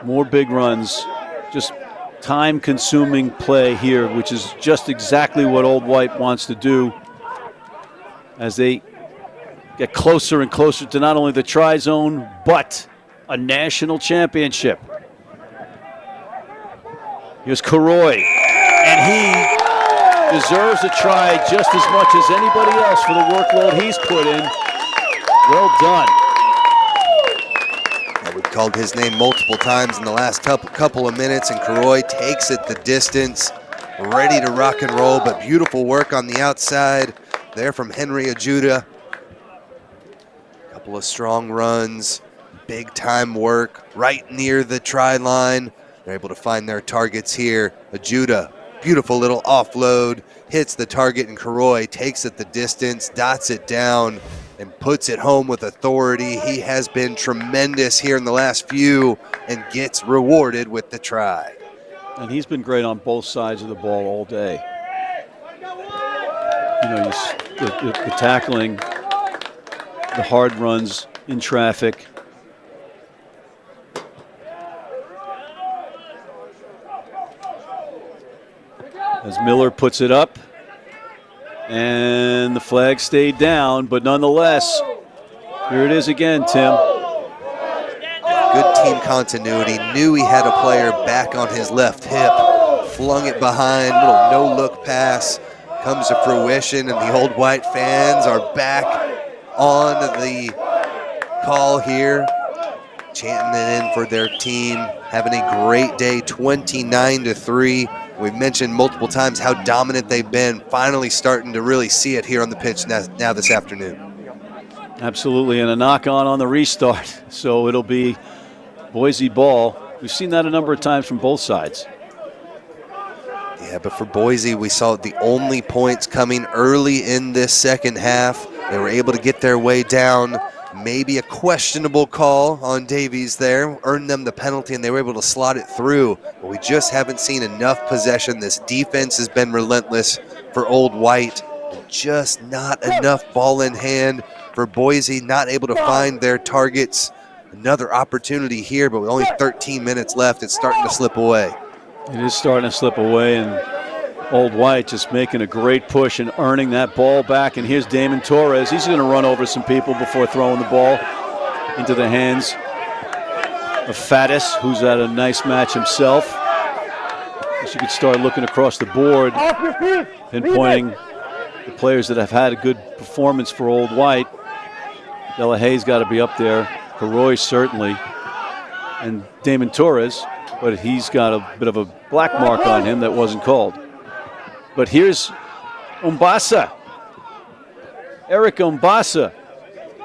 A: More big runs. Just time-consuming play here, which is just exactly what Old White wants to do as they get closer and closer to not only the tri-zone, but a national championship. Here's Karoi, and he deserves a try just as much as anybody else for the workload he's put in. Well done.
B: called his name multiple times in the last couple of minutes, and Karoy takes it the distance, ready to rock and roll, but beautiful work on the outside there from Henry Ajuda. Couple of strong runs, big time work right near the try line. They're able to find their targets here. Ajuda, beautiful little offload, hits the target, and Karoy takes it the distance, dots it down, and puts it home with authority. He has been tremendous here in the last few and gets rewarded with the try.
A: And he's been great on both sides of the ball all day. You know, the tackling, the hard runs in traffic. As Miller puts it up, and the flag stayed down, but nonetheless, here it is again, Tim.
B: Good team continuity, knew he had a player back on his left hip, flung it behind, little no-look pass, comes to fruition, and the Old White fans are back on the call here, chanting it in for their team, having a great day, 29-3. We've mentioned multiple times how dominant they've been, finally starting to really see it here on the pitch now this afternoon.
A: Absolutely, and a knock-on on the restart, so it'll be Boise ball. We've seen that a number of times from both sides.
B: Yeah, but for Boise, we saw the only points coming early in this second half. They were able to get their way down. Maybe a questionable call on Davies there, earned them the penalty, and they were able to slot it through. But we just haven't seen enough possession. This defense has been relentless for Old White. Just not enough ball in hand for Boise, not able to find their targets. Another opportunity here, but with only 13 minutes left, it's starting to slip away.
A: It is starting to slip away, and Old White just making a great push and earning that ball back. And here's Damon Torres. He's going to run over some people before throwing the ball into the hands of Faddis, who's had a nice match himself. Guess you could start looking across the board, pinpointing the players that have had a good performance for Old White. Delahay's got to be up there. Karoy certainly. And Damon Torres, but he's got a bit of a black mark on him that wasn't called. But here's Umbasa. Eric Umbasa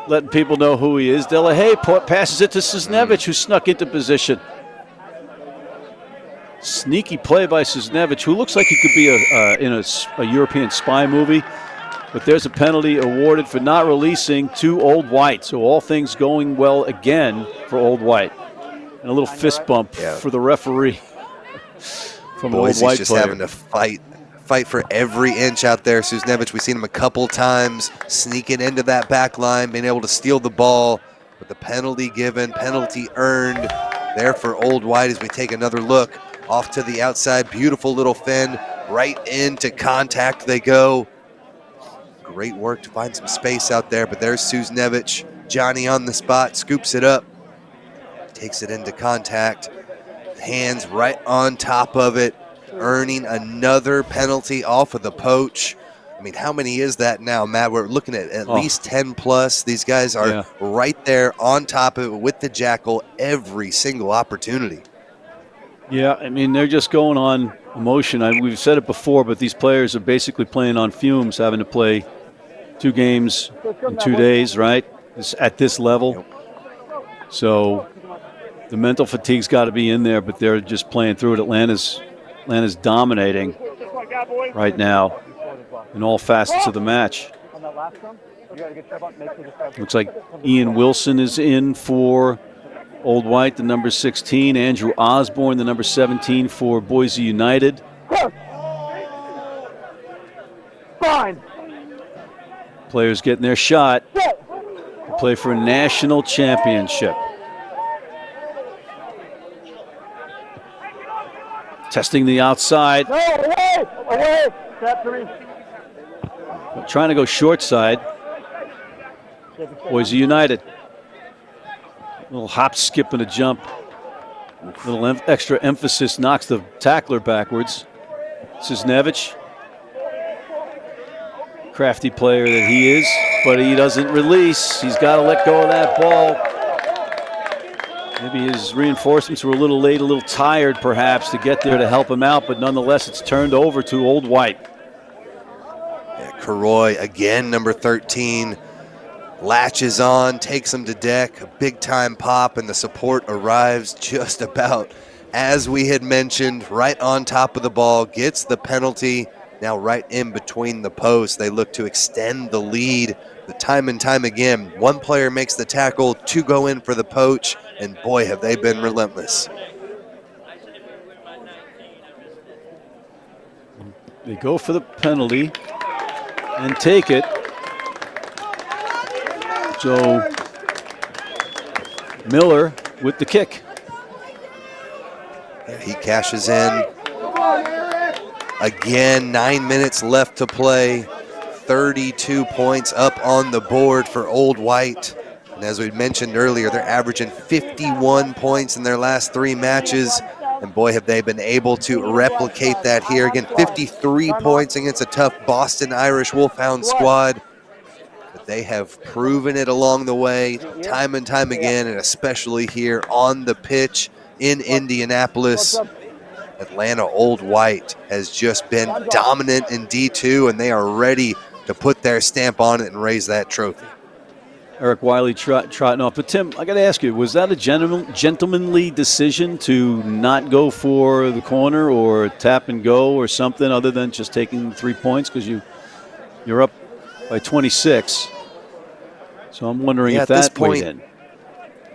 A: letting people know who he is. Delahaye passes it to Cisnevich, who snuck into position. Sneaky play by Cisnevich, who looks like he could be in a European spy movie. But there's a penalty awarded for not releasing to Old White. So all things going well again for Old White. And a little fist bump for the referee from an Old White
B: just
A: player.
B: Having to fight for every inch out there. Cisnevich, we've seen him a couple times sneaking into that back line, being able to steal the ball. With the penalty given, penalty earned there for Old White as we take another look off to the outside. Beautiful little fin, right into contact they go. Great work to find some space out there, but there's Cisnevich. Johnny on the spot, scoops it up, takes it into contact. Hands right on top of it, earning another penalty off of the poach. I mean, how many is that now, Matt? We're looking at least 10 plus. These guys are right there on top of it with the jackal every single opportunity.
A: Yeah, I mean, they're just going on emotion. We've said it before, but these players are basically playing on fumes, having to play 2 games in 2 days, right? At this level. So the mental fatigue's got to be in there, but they're just playing through it. Atlanta's dominating right now in all facets of the match. Looks like Ian Wilson is in for Old White, the number 16. Andrew Osborne, the number 17 for Boise United.
D: Fine.
A: Players getting their shot to play for a national championship. Testing the outside.
D: Away. Step 3.
A: Trying to go short side. Boise United. Little hop, skip, and a jump. Little extra emphasis knocks the tackler backwards. Cisnevich. Crafty player that he is, but he doesn't release. He's got to let go of that ball. Maybe his reinforcements were a little late, a little tired perhaps to get there to help him out, but nonetheless it's turned over to Old White.
B: Yeah, Karoy, again, number 13, latches on, takes him to deck, a big-time pop, and the support arrives just about as we had mentioned, right on top of the ball, gets the penalty, now right in between the posts. They look to extend the lead. The time and time again, one player makes the tackle, two go in for the poach, and boy, have they been relentless.
A: They go for the penalty and take it. So Miller with the kick.
B: Yeah, he cashes in. Again, 9 minutes left to play. 32 points up on the board for Old White. And as we mentioned earlier, they're averaging 51 points in their last 3 matches. And boy, have they been able to replicate that here. Again, 53 points against a tough Boston Irish Wolfhound squad. But they have proven it along the way, time and time again, and especially here on the pitch in Indianapolis. Atlanta Old White has just been dominant in D2, and they are ready to put their stamp on it and raise that trophy.
A: Eric Wiley trotting off. But Tim, I got to ask you, was that a gentlemanly decision to not go for the corner or tap and go or something other than just taking 3 points because you're up by 26? So I'm wondering if that weighed in.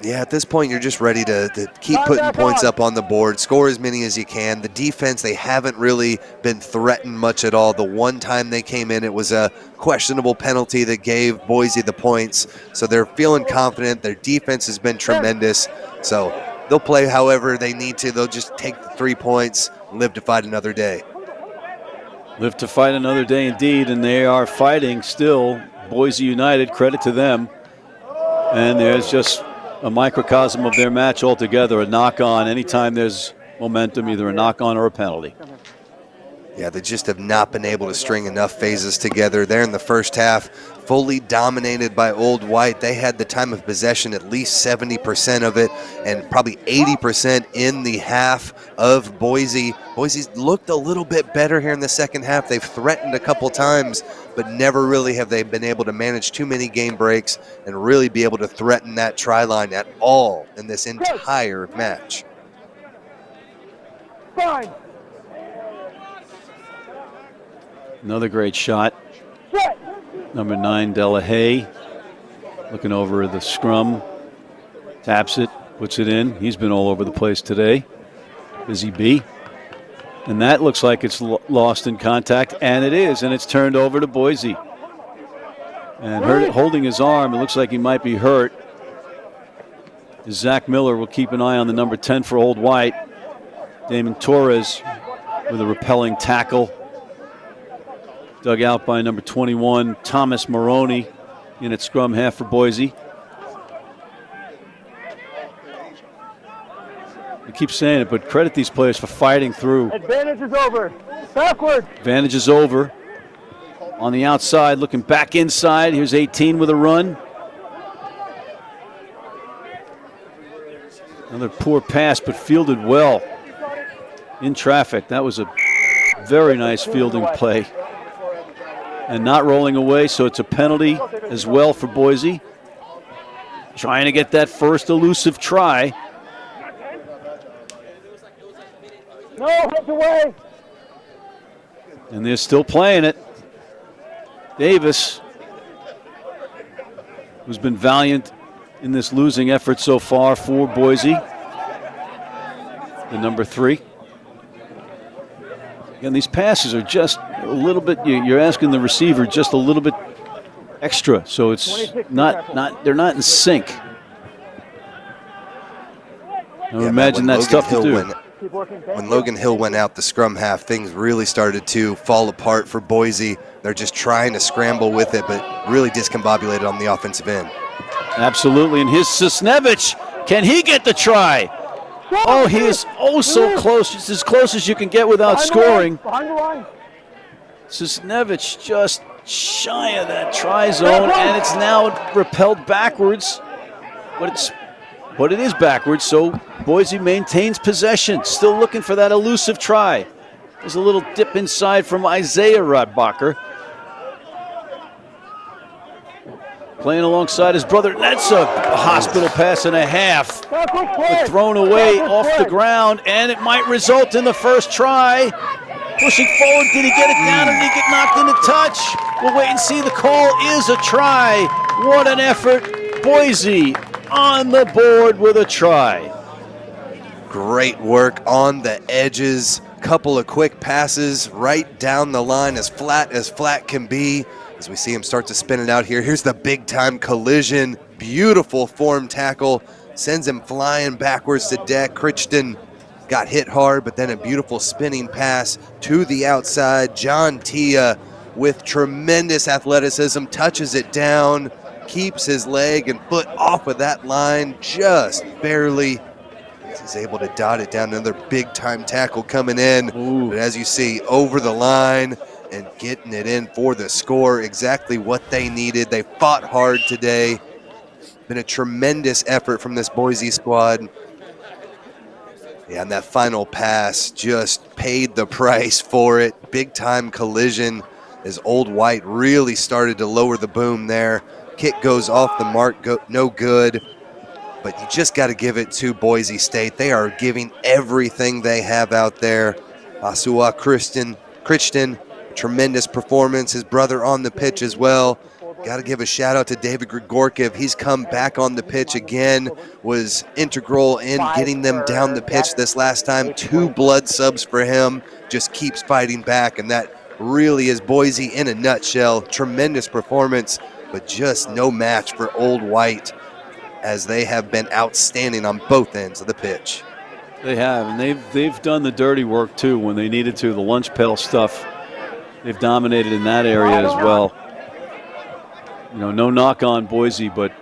B: Yeah, at this point, you're just ready to keep putting points up on the board, score as many as you can. The defense, they haven't really been threatened much at all. The one time they came in, it was a questionable penalty that gave Boise the points. So they're feeling confident. Their defense has been tremendous. So they'll play however they need to. They'll just take the 3 points and live to fight another day.
A: Live to fight another day indeed, and they are fighting still. Boise United, credit to them. And there's just a microcosm of their match altogether, a knock-on. Anytime there's momentum, either a knock-on or a penalty.
B: Yeah, they just have not been able to string enough phases together. There in the first half, fully dominated by Old White. They had the time of possession, at least 70% of it, and probably 80% in the half of Boise. Boise's looked a little bit better here in the second half. They've threatened a couple times, but never really have they been able to manage too many game breaks and really be able to threaten that try line at all in this entire match.
D: Fine.
A: Another great shot. Number 9, Delahaye, looking over the scrum, taps it, puts it in. He's been all over the place today. Busy B. And that looks like it's lost in contact, and it is, and it's turned over to Boise. And holding his arm, it looks like he might be hurt. Zach Miller will keep an eye on the number 10 for Old White. Damon Torres with a repelling tackle. Dug out by number 21, Thomas Maroney, in at scrum half for Boise. I keep saying it, but credit these players for fighting through.
D: Advantage is over. Backward.
A: Advantage is over. On the outside, looking back inside. Here's 18 with a run. Another poor pass, but fielded well in traffic. That was a very nice fielding play. And not rolling away, so it's a penalty as well for Boise. Trying to get that first elusive try.
D: No, heads away.
A: And they're still playing it. Davis, who's been valiant in this losing effort so far for Boise. The number 3. Again, these passes are just a little bit, you're asking the receiver just a little bit extra, so it's they're not in sync. I would imagine that's tough to do.
B: When Logan Hill went out the scrum half, things really started to fall apart for Boise. They're just trying to scramble with it, but really discombobulated on the offensive end.
A: Absolutely, and here's Sisnevich. Can he get the try? Oh, he is so close. It's as close as you can get without scoring. Sisnevich just shy of that try zone, and it's now repelled backwards. But it's but it is backwards, so Boise maintains possession. Still looking for that elusive try. There's a little dip inside from Isaiah Radbacher. Playing alongside his brother. That's a hospital pass and a half. Thrown away off the ground, and it might result in the first try. Pushing forward, did he get it down or did he get knocked into touch? We'll wait and see. The call is a try. What an effort. Boise on the board with a try.
B: Great work on the edges. Couple of quick passes right down the line, as flat can be. As we see him start to spin it out here. Here's the big time collision. Beautiful form tackle. Sends him flying backwards to deck. Crichton got hit hard, but then a beautiful spinning pass to the outside. John Tia with tremendous athleticism touches it down, keeps his leg and foot off of that line just barely. He's able to dot it down. Another big time tackle coming in. Ooh. But as you see, over the line and getting it in for the score. Exactly what they needed. They fought hard today. Been a tremendous effort from this Boise squad. Yeah, and that final pass just paid the price for it. Big time collision as Old White really started to lower the boom there. Kick goes off the mark, no good. But you just got to give it to Boise State. They are giving everything they have out there. Asua Crichton, tremendous performance. His brother on the pitch as well. Got to give a shout out to David Grigorkiv. He's come back on the pitch again, was integral in getting them down the pitch this last time. 2 blood subs for him, just keeps fighting back, and that really is Boise in a nutshell. Tremendous performance, but just no match for Old White, as they have been outstanding on both ends of the pitch.
A: They have, and they've done the dirty work too when they needed to. The lunch pail stuff, they've dominated in that area as well. You know, no knock on Boise, but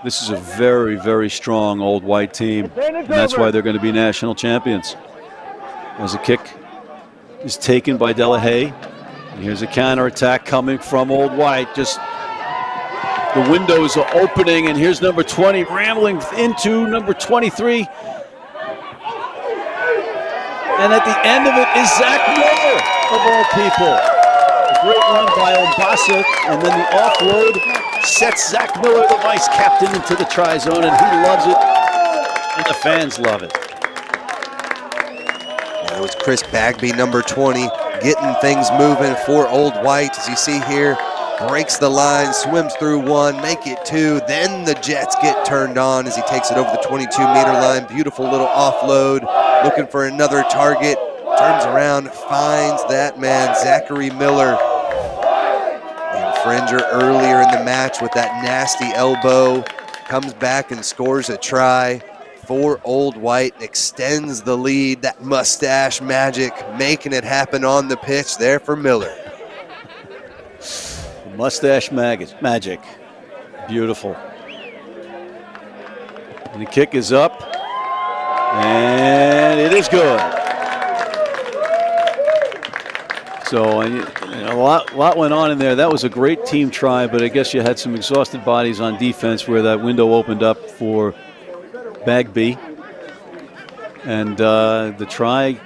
A: this is a very, very strong Old White team, and that's why they're going to be national champions. As a kick is taken by Delahaye, and here's a counterattack coming from Old White. Just the windows are opening, and here's number 20 rambling into number 23. And at the end of it is Zach Miller, of all people. A great run by Ombasa, and then the offload sets Zach Miller, the vice captain, into the try zone, and he loves it, and the fans love it.
B: That was Chris Bagby, number 20, getting things moving for Old White. As you see here, breaks the line, swims through 1, make it 2, then the Jets get turned on as he takes it over the 22-meter line. Beautiful little offload, looking for another target. Turns around, finds that man, Zachary Miller. The infringer earlier in the match with that nasty elbow. Comes back and scores a try for Old White. Extends the lead. That mustache magic, making it happen on the pitch there for Miller.
A: Mustache magic. Beautiful. And the kick is up. And it is good. So a lot went on in there. That was a great team try, but I guess you had some exhausted bodies on defense where that window opened up for Bagby. And the try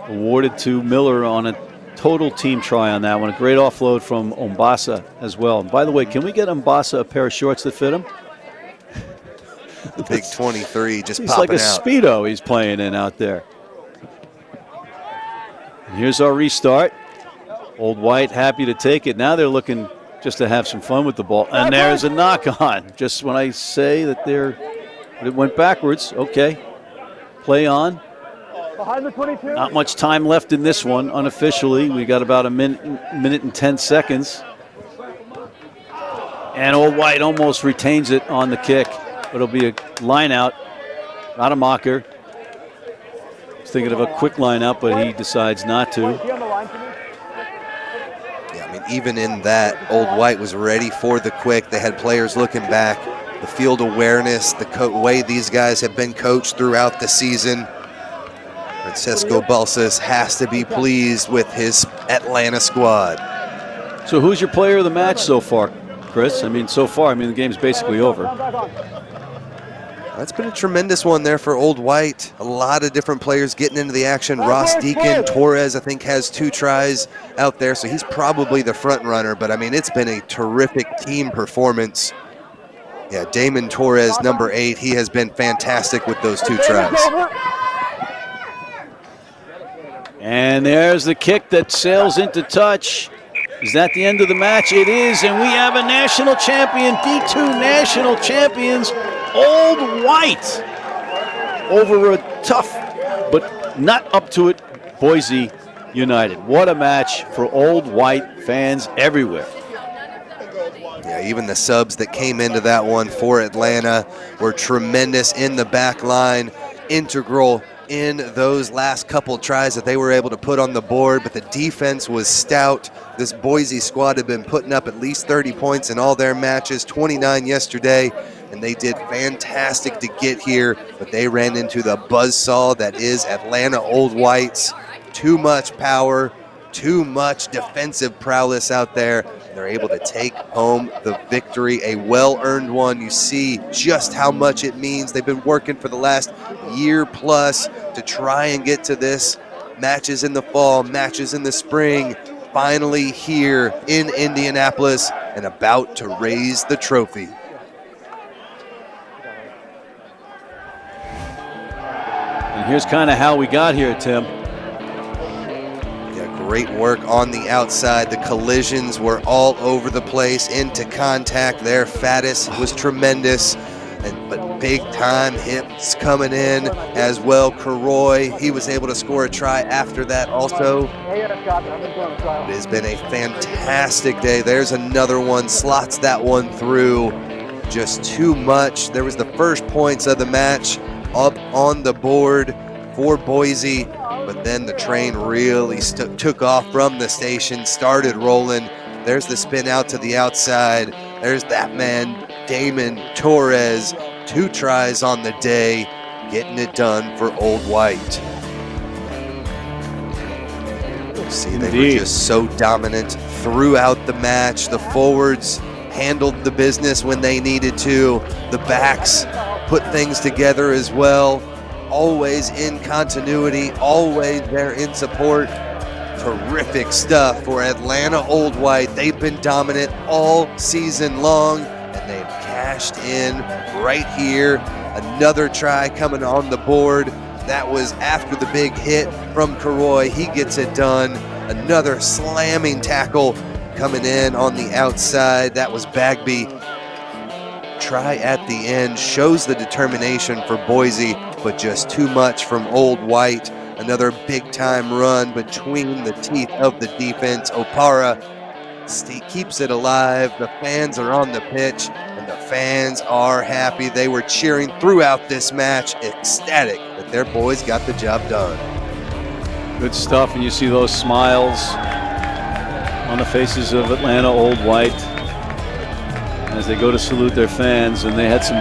A: awarded to Miller on a total team try on that one. A great offload from Ombasa as well. And by the way, can we get Ombasa a pair of shorts that fit him?
B: The big 23 just
A: he's
B: popping
A: like a
B: out.
A: Speedo he's playing in out there. And here's our restart. Old White happy to take it. Now they're looking just to have some fun with the ball. And there's a knock on. Just when I say that it went backwards. Okay. Play on.
D: Behind the 22.
A: Not much time left in this one, unofficially. We got about a minute and 10 seconds. And Old White almost retains it on the kick. It'll be a line out, not a mocker. He's thinking of a quick line out, but he decides not to.
B: Yeah, I mean, even in that, Old White was ready for the quick. They had players looking back. The field awareness, the way these guys have been coached throughout the season. Francesco Balsas has to be pleased with his Atlanta squad.
A: So who's your player of the match so far, Chris? I mean, so far, the game's basically over.
B: That's been a tremendous one there for Old White. A lot of different players getting into the action. Ross Deacon, Torres, I think, has 2 tries out there, so he's probably the front runner. But, I mean, it's been a terrific team performance. Yeah, Damon Torres, number 8, he has been fantastic with those 2 tries.
A: And there's the kick that sails into touch. Is that the end of the match? It is, and we have a national champion, D2 national champions, Old White, over a tough, but not up to it, Boise United. What a match for Old White fans everywhere.
B: Yeah, even the subs that came into that one for Atlanta were tremendous in the back line, integral in those last couple tries that they were able to put on the board, but the defense was stout. This Boise squad had been putting up at least 30 points in all their matches, 29 yesterday, and they did fantastic to get here, but they ran into the buzzsaw that is Atlanta Old Whites. Too much power, too much defensive prowess out there. They're able to take home the victory, a well-earned one. You see just how much it means. They've been working for the last year plus to try and get to this. Matches in the fall, matches in the spring, finally here in Indianapolis and about to raise the trophy.
A: And here's kind of how we got here, Tim.
B: Great work on the outside. The collisions were all over the place, into contact there. Faddis was tremendous, but big time hits coming in as well. Karoy, he was able to score a try after that also. It has been a fantastic day. There's another one, slots that one through. Just too much. There was the first points of the match up on the board for Boise, but then the train really took off from the station, started rolling. There's the spin out to the outside. There's that man, Damon Torres, 2 tries on the day, getting it done for Old White. See, they were just so dominant throughout the match. The forwards handled the business when they needed to. The backs put things together as well. Always in continuity, always there in support. Terrific stuff for Atlanta Old White. They've been dominant all season long, and they've cashed in right here. Another try coming on the board. That was after the big hit from Karoy. He gets it done. Another slamming tackle coming in on the outside. That was Bagby. Try at the end, shows the determination for Boise, but just too much from Old White. Another big time run between the teeth of the defense. Opara keeps it alive. The fans are on the pitch, and the fans are happy. They were cheering throughout this match, ecstatic that their boys got the job done.
A: Good stuff, and you see those smiles on the faces of Atlanta Old White as they go to salute their fans, and they had some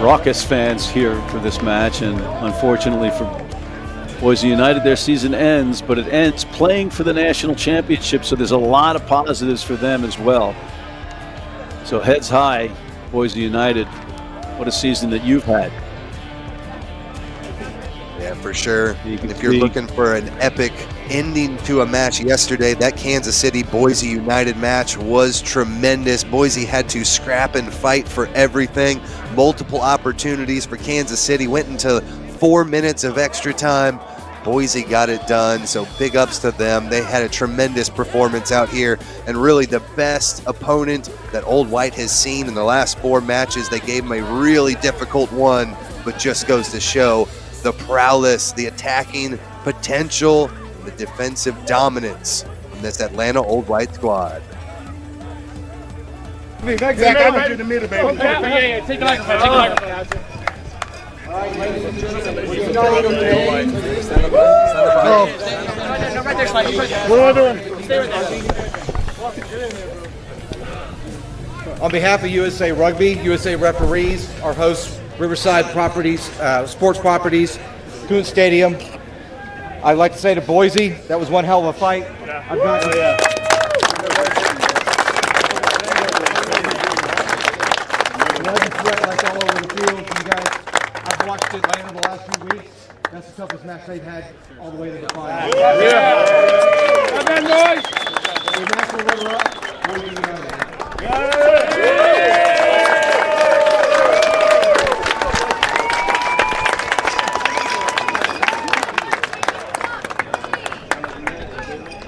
A: raucous fans here for this match, and unfortunately for Boise United, their season ends, but it ends playing for the national championship, so there's a lot of positives for them as well. So heads high, Boise United. What a season that you've had.
B: Yeah, for sure. And if you're looking for an epic ending to a match yesterday, that Kansas City Boise United match was tremendous. Boise had to scrap and fight for everything. Multiple opportunities for Kansas City, went into 4 minutes of extra time. Boise got it done, so big ups to them. They had a tremendous performance out here, and really the best opponent that Old White has seen in the last 4 matches. They gave them a really difficult one, but just goes to show the prowess, the attacking potential, and the defensive dominance in this Atlanta Old White squad.
M: Zach, I want you in the middle, baby.
I: Yeah, take the microphone, take the microphone.
M: What am I doing?
E: On behalf of USA Rugby, USA referees, our hosts, Riverside Properties, Sports Properties, Coon Stadium, I'd like to say to Boise, that was one hell of a fight. I've got sweat like all over the field. You guys Atlanta the last few weeks. That's the toughest match they've had all the way to the final. The national runner-up. What do you know?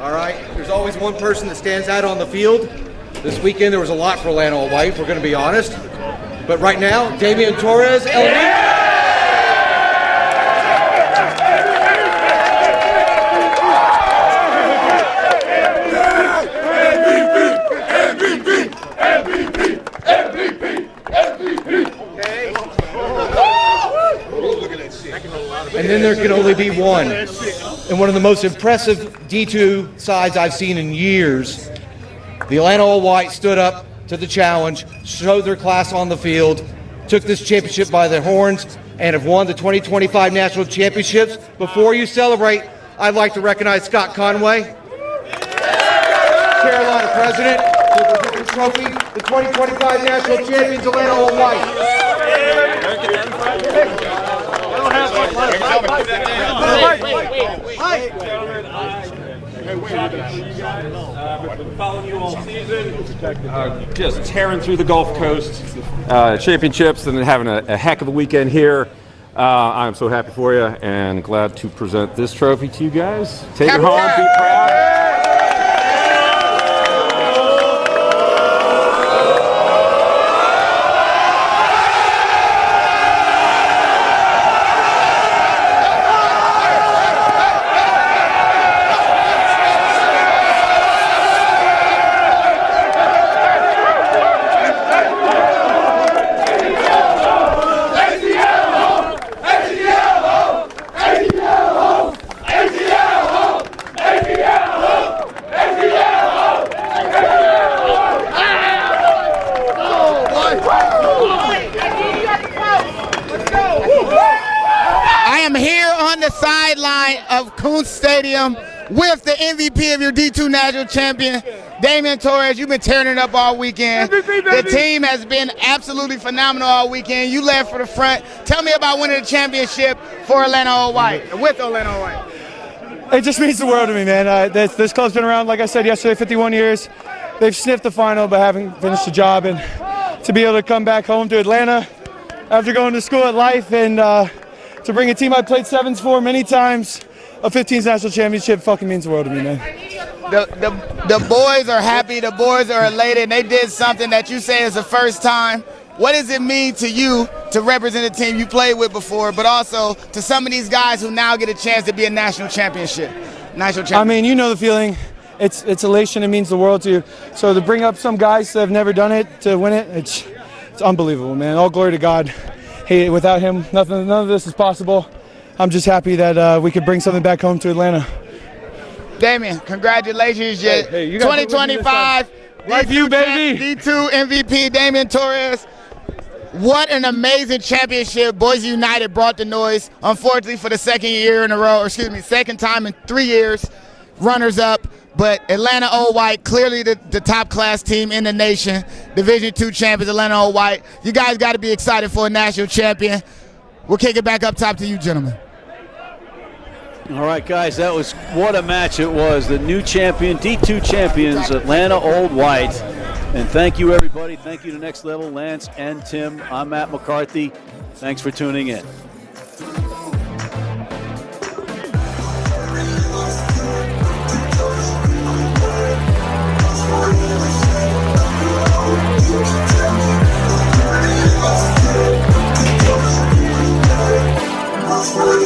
E: All right, there's always one person that stands out on the field. This weekend there was a lot for Atlanta All White, if we're going to be honest. But right now, Damian Torres, and then there can only be one. And one of the most impressive D2 sides I've seen in years. The Atlanta All White stood up to the challenge, showed their class on the field, took this championship by the horns, and have won the 2025 National Championships. Before you celebrate, I'd like to recognize Scott Conway, Carolina president, who presented the trophy, the 2025 National Champions, Atlanta All White.
F: I've been following you all season, just tearing through the Gulf Coast championships and having a heck of a weekend here. I'm so happy for you and glad to present this trophy to you guys. Take it home, be proud.
V: Stadium with the MVP of your D2 National Champion, Damian Torres. You've been tearing it up all weekend. The team has been absolutely phenomenal all weekend. You led for the front. Tell me about winning the championship for Atlanta All White, with Atlanta All White.
W: It just means the world to me, man. This club's been around, like I said yesterday, 51 years. They've sniffed the final but haven't finished the job. And to be able to come back home to Atlanta after going to school at Life and to bring a team I played sevens for many times, a 15th national championship fucking means the world to me, man.
V: The boys are happy, the boys are elated, and they did something that you say is the first time. What does it mean to you to represent a team you played with before, but also to some of these guys who now get a chance to be a national champion?
W: I mean, you know the feeling. It's elation. It means the world to you. So to bring up some guys that have never done it to win it, it's unbelievable, man. All glory to God. Hey, without him, none of this is possible. I'm just happy that we could bring something back home to Atlanta.
V: Damian, congratulations. 2025
W: Like you, baby.
V: D2 MVP, Damian Torres. What an amazing championship. Boise United brought the noise. Unfortunately, for the second time in 3 years, runners up. But Atlanta All White, clearly the top class team in the nation. Division II champions, Atlanta All White. You guys got to be excited for a national champion. We'll kick it back up top to you, gentlemen.
A: All right, guys, what a match it was. The new champion, D2 champions, Atlanta Old White. And thank you, everybody. Thank you to Next Level, Lance and Tim. I'm Matt McCarthy. Thanks for tuning in.
O: We'll be right back.